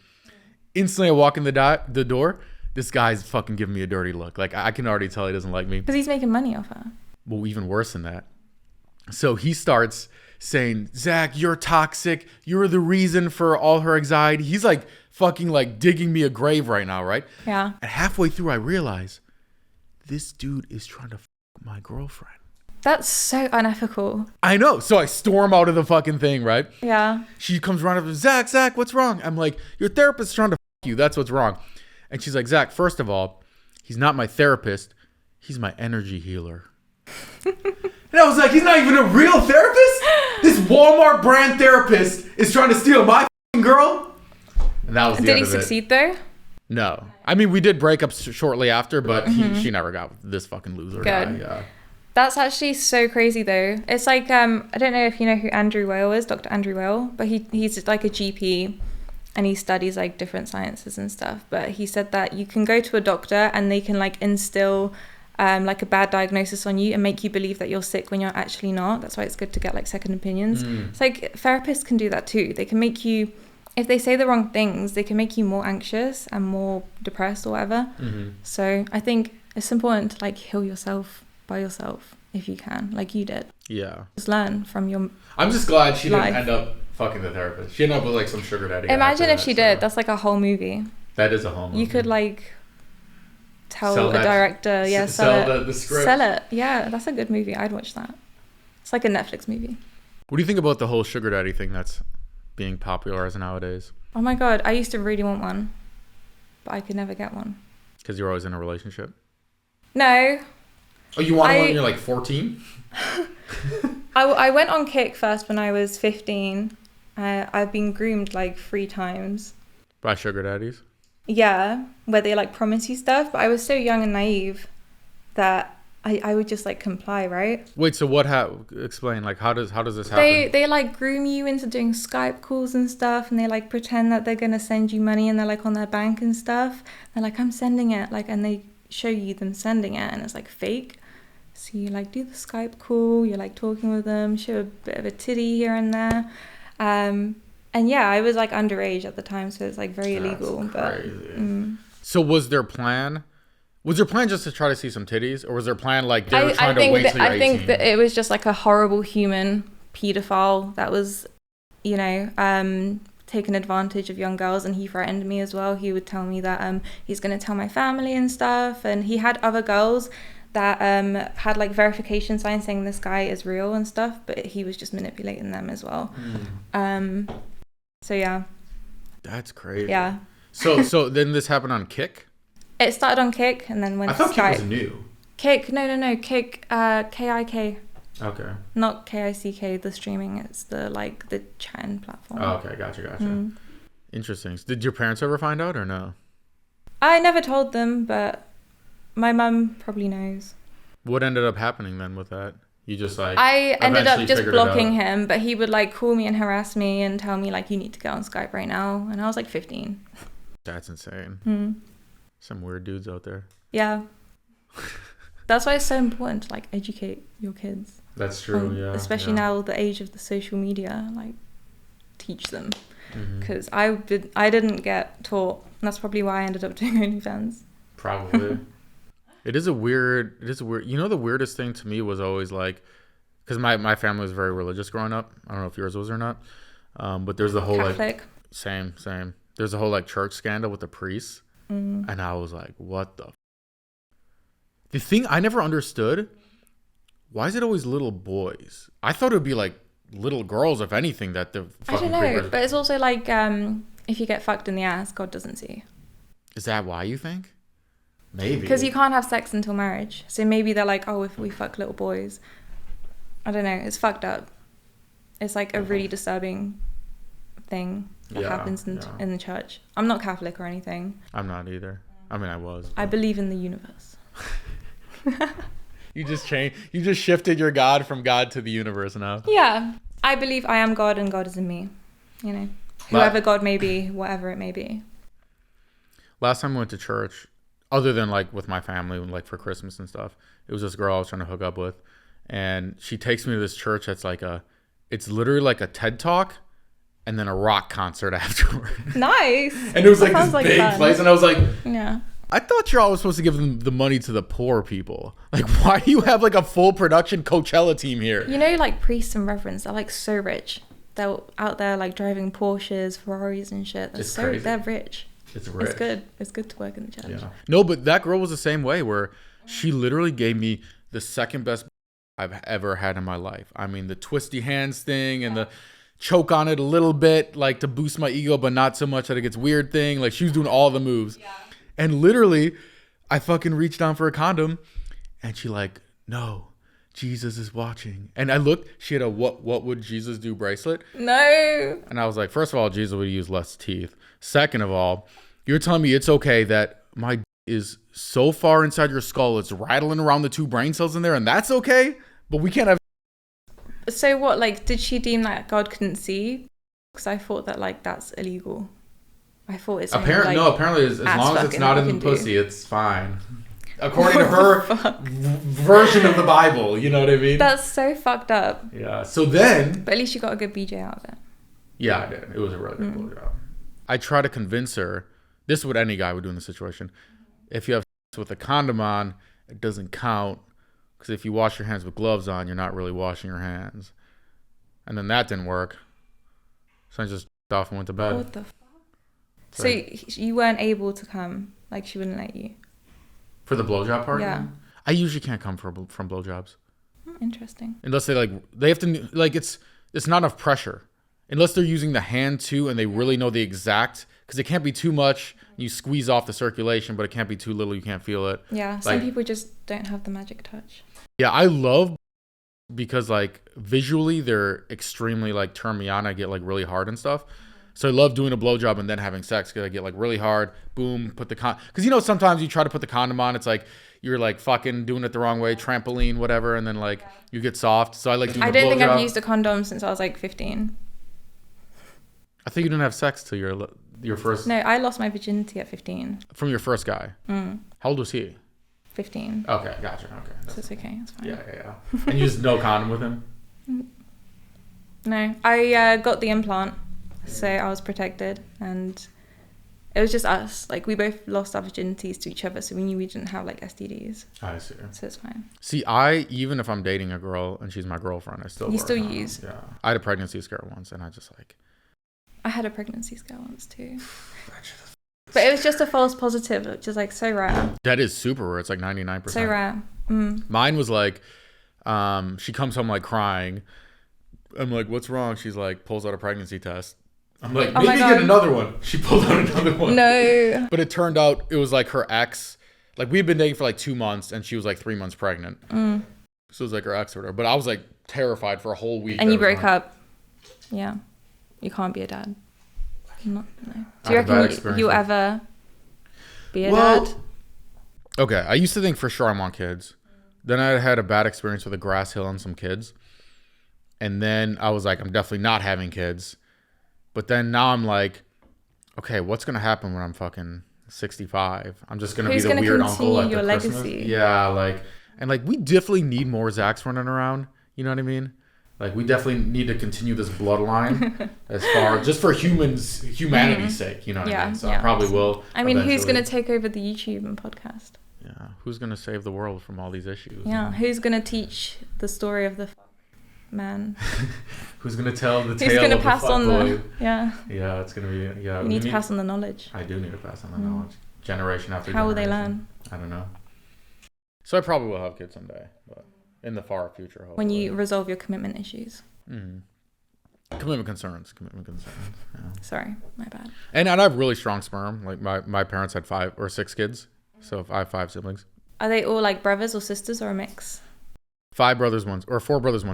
Instantly, I walk in the door. This guy's fucking giving me a dirty look. Like, I can already tell he doesn't like me. Because he's making money off her. Well, even worse than that. So he starts saying, Zach, you're toxic. You're the reason for all her anxiety. He's like fucking like digging me a grave right now, right? Yeah. And halfway through, I realize this dude is trying to fuck my girlfriend. That's so unethical. I know. So I storm out of the fucking thing, right? Yeah. She comes running up, Zach, what's wrong? I'm like, your therapist's trying to fuck you. That's what's wrong. And she's like, Zach, first of all, he's not my therapist. He's my energy healer. And I was like, he's not even a real therapist? This Walmart brand therapist is trying to steal my fucking girl? And that was the Did end he of it. succeed though? No. I mean, we did break up shortly after, but she never got with this fucking loser guy. Yeah. That's actually so crazy though. It's like, I don't know if you know who Andrew Weil is, Dr. Andrew Weil, but he's like a GP and he studies like different sciences and stuff. But he said that you can go to a doctor and they can like instill like a bad diagnosis on you and make you believe that you're sick when you're actually not. That's why it's good to get like second opinions. It's like therapists can do that too. They can make you, if they say the wrong things, they can make you more anxious and more depressed or whatever. So I think it's important to like heal yourself by yourself if you can, like you did. Yeah. Just learn from your I'm just glad she life. didn't end up fucking the therapist. She ended up with like some sugar daddy. Imagine if she did. That's like a whole movie. That is a whole movie. You could like tell Sell a that- director, sell the script. Sell it. Yeah, that's a good movie. I'd watch that. It's like a Netflix movie. What do you think about the whole sugar daddy thing that's being popularized nowadays? Oh my god, I used to really want one, but I could never get one. Because you're always in a relationship? No. Oh, you want one when you're like 14? I went on Kick first when I was 15. I've been groomed like 3 times. By sugar daddies? Yeah, where they like promise you stuff, but I was so young and naive that I would just like comply, right? Wait, so what explain, like how does this happen? They like groom you into doing Skype calls and stuff, and they like pretend that they're gonna send you money and they're like on their bank and stuff. They're like, I'm sending it, like, and they show you them sending it and it's like fake. So you like do the Skype call, you're like talking with them, show a bit of a titty here and there. And And yeah, I was like underage at the time, so it's like very illegal. Crazy. But so was their plan? Was their plan just to try to see some titties, or was their plan like they were trying to wait till you're 18? I think that it was just like a horrible human pedophile that was, you know, taking advantage of young girls, and he threatened me as well. He would tell me that he's going to tell my family and stuff, and he had other girls that had like verification signs saying this guy is real and stuff, but he was just manipulating them as well. So yeah. That's crazy. Yeah. So then this happened on Kick? It started on Kick and then went to Skype. I thought Kick was new. Kick, no. Kick, K-I-K. Okay. Not K-I-C-K, the streaming. It's the chatting platform. Oh, okay. Gotcha. Interesting. Did your parents ever find out or no? I never told them, but my mum probably knows. What ended up happening then with that? You just like... I ended up just blocking him, but he would like call me and harass me and tell me like, you need to go on Skype right now. And I was like 15. That's insane. Some weird dudes out there. Yeah. That's why it's so important to like educate your kids. That's true, yeah. Especially now the age of the social media, like teach them. Because I didn't get taught. And that's probably why I ended up doing OnlyFans. Probably. It is a weird, you know, the weirdest thing to me was always like, because my family was very religious growing up. I don't know if yours was or not. But there's the whole Catholic. like, same. There's a whole like church scandal with the priests. And I was like, what the thing I never understood, why is it always little boys? I thought it would be like little girls, if anything, that the fucking... I don't know, but it's also like, if you get fucked in the ass, God doesn't see. Is that why you think? Maybe. Because you can't have sex until marriage. So maybe they're like, oh, if we fuck little boys. I don't know, it's fucked up. It's like a really disturbing thing that happens in the church. I'm not Catholic or anything. I'm not either. I mean, I was. I believe in the universe. You just shifted your God from God to the universe now. Yeah. I believe I am God and God is in me. You know, whoever God may be, whatever it may be. Last time I went to church, other than like with my family, like for Christmas and stuff, it was this girl I was trying to hook up with. And she takes me to this church that's like it's literally like a TED Talk and then a rock concert afterward. Nice. And it was like this big place. And I was like, yeah. I thought you're always supposed to give them the money to the poor people. Like, why do you have like a full production Coachella team here? You know, like priests and reverends, they're like so rich. They're out there like driving Porsches, Ferraris and shit. They're rich. It's rich. It's good. It's good to work in the church. Yeah. No, but that girl was the same way, where she literally gave me the second best I've ever had in my life. I mean, the twisty hands thing and the choke on it a little bit, like to boost my ego, but not so much that it gets weird thing. Like, she was doing all the moves. Yeah. And literally, I fucking reached down for a condom, and she like, no, Jesus is watching. And I looked, she had a what would Jesus do bracelet. No. And I was like, first of all, Jesus would use less teeth. Second of all, you're telling me it's okay that my is so far inside your skull, it's rattling around the two brain cells in there, and that's okay? But we can't have... So what, like, did she deem that God couldn't see? Because I thought that, like, that's illegal. I thought it's apparently as long as it's not in the pussy, it's fine. According to her version of the Bible, you know what I mean? That's so fucked up. Yeah. So then, but at least you got a good BJ out of it. Yeah, I did. It was a really good blowjob. I try to convince her. This is what any guy would do in this situation. If you have sex with a condom on, it doesn't count, because if you wash your hands with gloves on, you're not really washing your hands. And then that didn't work. So I just off and went to bed. What the fuck? So you weren't able to come, like she wouldn't let you? For the blowjob part? Yeah. I usually can't come from blowjobs. Interesting. Unless they have to, like, it's not enough pressure. Unless they're using the hand too and they really know the exact, because it can't be too much, you squeeze off the circulation, but it can't be too little, you can't feel it. Yeah, some people just don't have the magic touch. Yeah, I love, because like visually they're extremely like turn me on. I get like really hard and stuff. So I love doing a blowjob and then having sex, because I get like really hard. Boom, put the because you know sometimes you try to put the condom on, it's like you're like fucking doing it the wrong way, trampoline, whatever, and then like you get soft. So I like doing the blowjob. I don't think I've used a condom since I was like 15. I think you didn't have sex till your first. No, I lost my virginity at 15. From your first guy. How old was he? 15. Okay, gotcha. Okay, so it's okay. It's fine. Yeah. And you just no condom with him? No, I got the implant. So I was protected, and it was just us. Like, we both lost our virginities to each other, so we knew we didn't have like STDs. I see. So it's fine. See, even if I'm dating a girl and she's my girlfriend, I still use. Yeah. I had a pregnancy scare once, and I just like. I had a pregnancy scare once too. But it was just a false positive, which is like so rare. That is super rare. It's like 99%. So rare. Mine was like, she comes home like crying. I'm like, what's wrong? She's like, pulls out a pregnancy test. I'm like, maybe get another one. She pulled out another one. No. But it turned out it was like her ex. Like, we'd been dating for like 2 months, and she was like 3 months pregnant. So it was like her ex or whatever. But I was like terrified for a whole week. And you broke up. Yeah. You can't be a dad. No. Do you reckon you'll ever be a dad? Okay. I used to think for sure I want kids. Then I had a bad experience with a grass hill and some kids. And then I was like, I'm definitely not having kids. But then now I'm like, okay, what's going to happen when I'm fucking 65? I'm just going to be the weird uncle at the Christmas. Legacy? Yeah, like, and like, we definitely need more Zachs running around. You know what I mean? Like, we definitely need to continue this bloodline just for humanity's sake. You know what I mean? So I probably will. I mean, eventually. Who's going to take over the YouTube and podcast? Yeah, who's going to save the world from all these issues? Yeah, who's going to teach the story of the man? Who's going to tell the tale of the pass on the yeah, it's going to be you need to pass on the knowledge. I do need to pass on the knowledge, generation after How generation. will they learn? I don't know. So I probably will have kids someday, but in the far future, hopefully. When you resolve your commitment issues. Commitment concerns. Yeah. Sorry, my bad. And I have really strong sperm. Like, my parents had 5 or 6 kids, so I have 5 siblings. Are they all like brothers or sisters, or a mix? 4 brothers, 1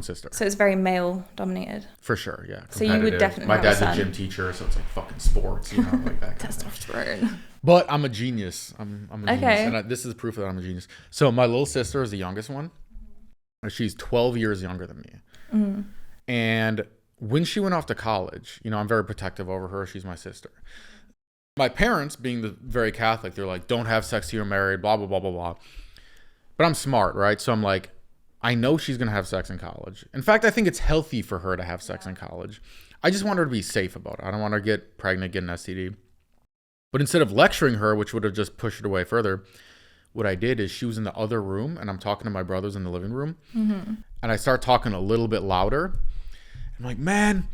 sister. So it's very male dominated. For sure, yeah. So you would definitely. My dad's a gym teacher, so it's like fucking sports, you know, like that. Testosterone. But I'm a genius. I'm a genius. Okay. And this is proof that I'm a genius. So my little sister is the youngest one. She's 12 years younger than me. And when she went off to college, you know, I'm very protective over her. She's my sister. My parents, being very Catholic, they're like, don't have sex till you're married, blah, blah, blah, blah, blah. But I'm smart, right? So I'm like, I know she's going to have sex in college. In fact, I think it's healthy for her to have sex in college. I just want her to be safe about it. I don't want her to get pregnant, get an STD. But instead of lecturing her, which would have just pushed it away further, what I did is she was in the other room, and I'm talking to my brothers in the living room. And I start talking a little bit louder. I'm like, man,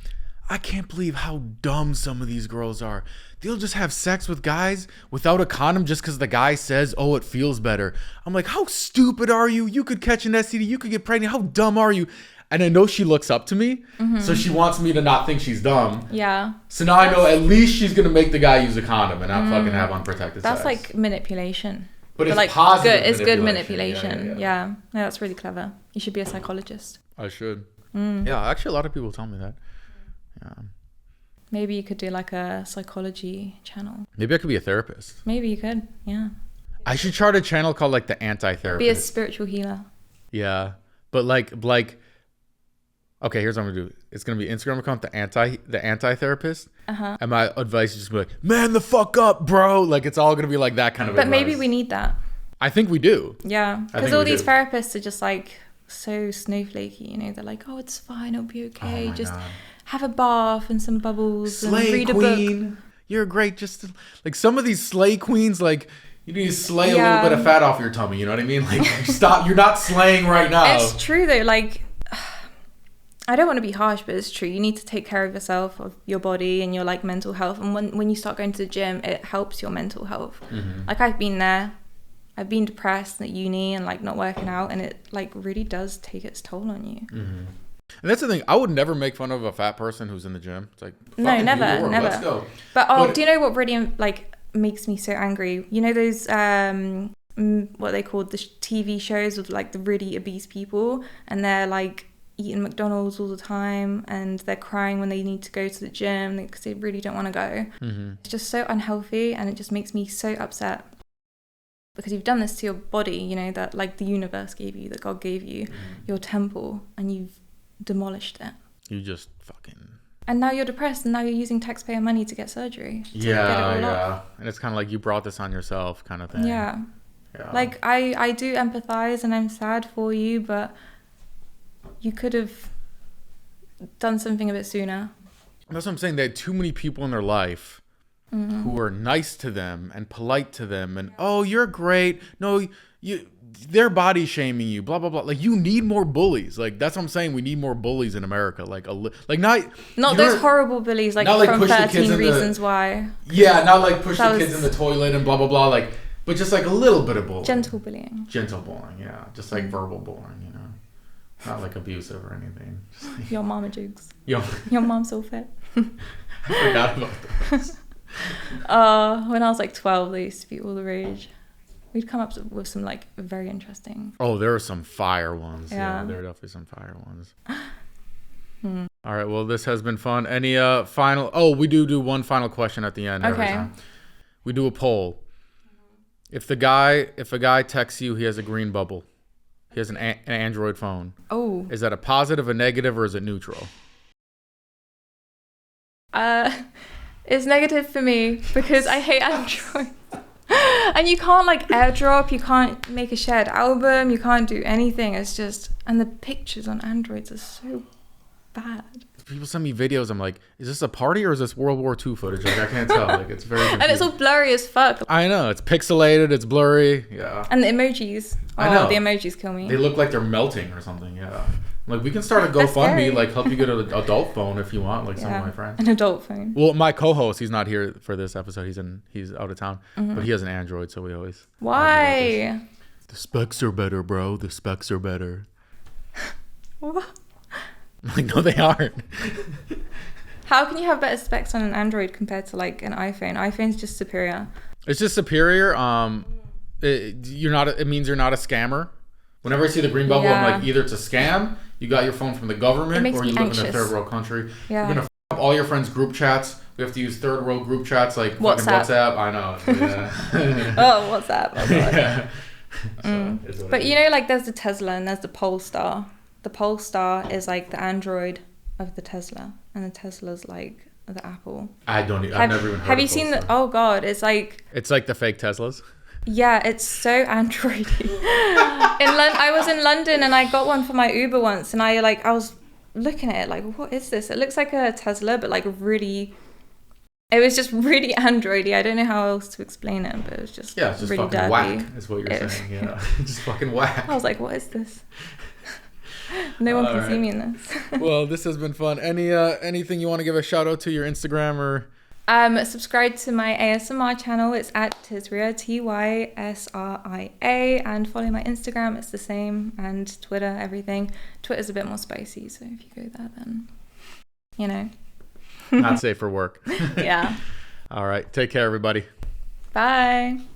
I can't believe how dumb some of these girls are. They'll just have sex with guys without a condom just because the guy says, oh, it feels better. I'm like, how stupid are you? You could catch an STD. You could get pregnant. How dumb are you? And I know she looks up to me. So she wants me to not think she's dumb. Yeah. So now I know at least she's going to make the guy use a condom and not fucking have unprotected sex. That's like manipulation. But it's like positive. It's good manipulation. Yeah. No, that's really clever. You should be a psychologist. I should. Yeah, actually a lot of people tell me that. Yeah. Maybe you could do like a psychology channel. Maybe I could be a therapist. Maybe you could, yeah. I should start a channel called like the Anti-Therapist. Be a spiritual healer. Yeah, but like, okay, here's what I'm gonna do. It's gonna be Instagram account the Anti-Therapist. And my advice is just be like, man, the fuck up, bro. Like, it's all gonna be like that kind of. But advice. Maybe we need that. I think we do. Yeah, because all these therapists are just like so snowflakey. You know, they're like, oh, it's fine, it'll be okay. Just have a bath and some bubbles and read a book. You're great. Just like some of these slay queens, like you need to slay a little bit of fat off your tummy. You know what I mean? Like, stop. You're not slaying right now. It's true though. Like, I don't want to be harsh, but it's true. You need to take care of yourself, of your body and your like mental health. And when you start going to the gym, it helps your mental health. Like, I've been there. I've been depressed at uni and like not working out, and it like really does take its toll on you. And that's the thing. I would never make fun of a fat person who's in the gym. It's like, no, never. Let's go. But do you know what really like makes me so angry? You know those what they call the TV shows with like the really obese people, and they're like eating McDonald's all the time, and they're crying when they need to go to the gym because they really don't want to go. It's just so unhealthy, and it just makes me so upset. Because you've done this to your body, you know, that like the universe gave you, that God gave you, your temple, and you've demolished it. You just fucking... And now you're depressed, and now you're using taxpayer money to get surgery. Yeah. And it's kind of like you brought this on yourself kind of thing. Yeah. Like, I do empathize, and I'm sad for you, but you could have done something a bit sooner. That's what I'm saying. They had too many people in their life who were nice to them and polite to them, and oh, you're great. No, they're body shaming you. Blah blah blah. Like, you need more bullies. Like, that's what I'm saying. We need more bullies in America. Like not those horrible bullies like from 13 Reasons Why. Yeah, not like push the kids in the toilet and blah blah blah. Like, but just like a little bit of bullying. Gentle bullying. Gentle bullying. Yeah, just like verbal bullying. You know, not like abusive or anything. Just like, your mama jokes. Your mom's so fat. I forgot about those. When I was like 12, they used to be all the rage. We'd come up with some like very interesting. Oh, there are some fire ones. Yeah, there are definitely some fire ones. All right, well, this has been fun. Any final? Oh, we do one final question at the end. Okay. Every time. We do a poll. If a guy texts you, he has a green bubble. He has an Android phone. Oh. Is that a positive, a negative, or is it neutral? It's negative for me because I hate Android. And you can't like airdrop, you can't make a shared album, you can't do anything. It's just, and the pictures on Androids are so bad. People send me videos. I'm like, is this a party or is this World War II footage? Like, I can't tell. Like, it's very confusing. And it's all blurry as fuck. I know. It's pixelated. It's blurry. Yeah. And the emojis. I know. The emojis kill me. They look like they're melting or something. Yeah. Like, we can start a GoFundMe, like help you get an adult phone if you want, like some of my friends. An adult phone. Well, my co-host, he's not here for this episode. He's out of town, but he has an Android, so we always. Why? The specs are better, bro. The specs are better. What? I'm like, no, they aren't. How can you have better specs on an Android compared to like an iPhone? iPhone's just superior. It's just superior. It means you're not a scammer. Whenever I see the green bubble, I'm like, either it's a scam, you got your phone from the government, or you live in a third world country. Yeah. You're gonna f up all your friends' group chats. We have to use third world group chats like WhatsApp. I know. Yeah. Oh, WhatsApp. Oh, God. Yeah. But you know, like there's the Tesla and there's the Polestar. The Polestar is like the Android of the Tesla, and the Tesla's like the Apple. I've never even heard of Have you seen the? Oh God, it's like the fake Teslas. Yeah, it's so Androidy. I was in London and I got one for my Uber once, and I was looking at it like, what is this? It looks like a Tesla, but like really, it was just really Androidy. I don't know how else to explain it, but it was just it's just really fucking dirty. Whack. Is what you're saying. Yeah, just fucking whack. I was like, what is this? No one can see me in this. Well, this has been fun. Anything you want to give a shout out to your Instagram or? Subscribe to my ASMR channel. It's at Tysria, Tysria, and follow my Instagram. It's the same, and Twitter, everything. Twitter's a bit more spicy, so if you go there, then you know. Not safe for work. Yeah. All right. Take care, everybody. Bye.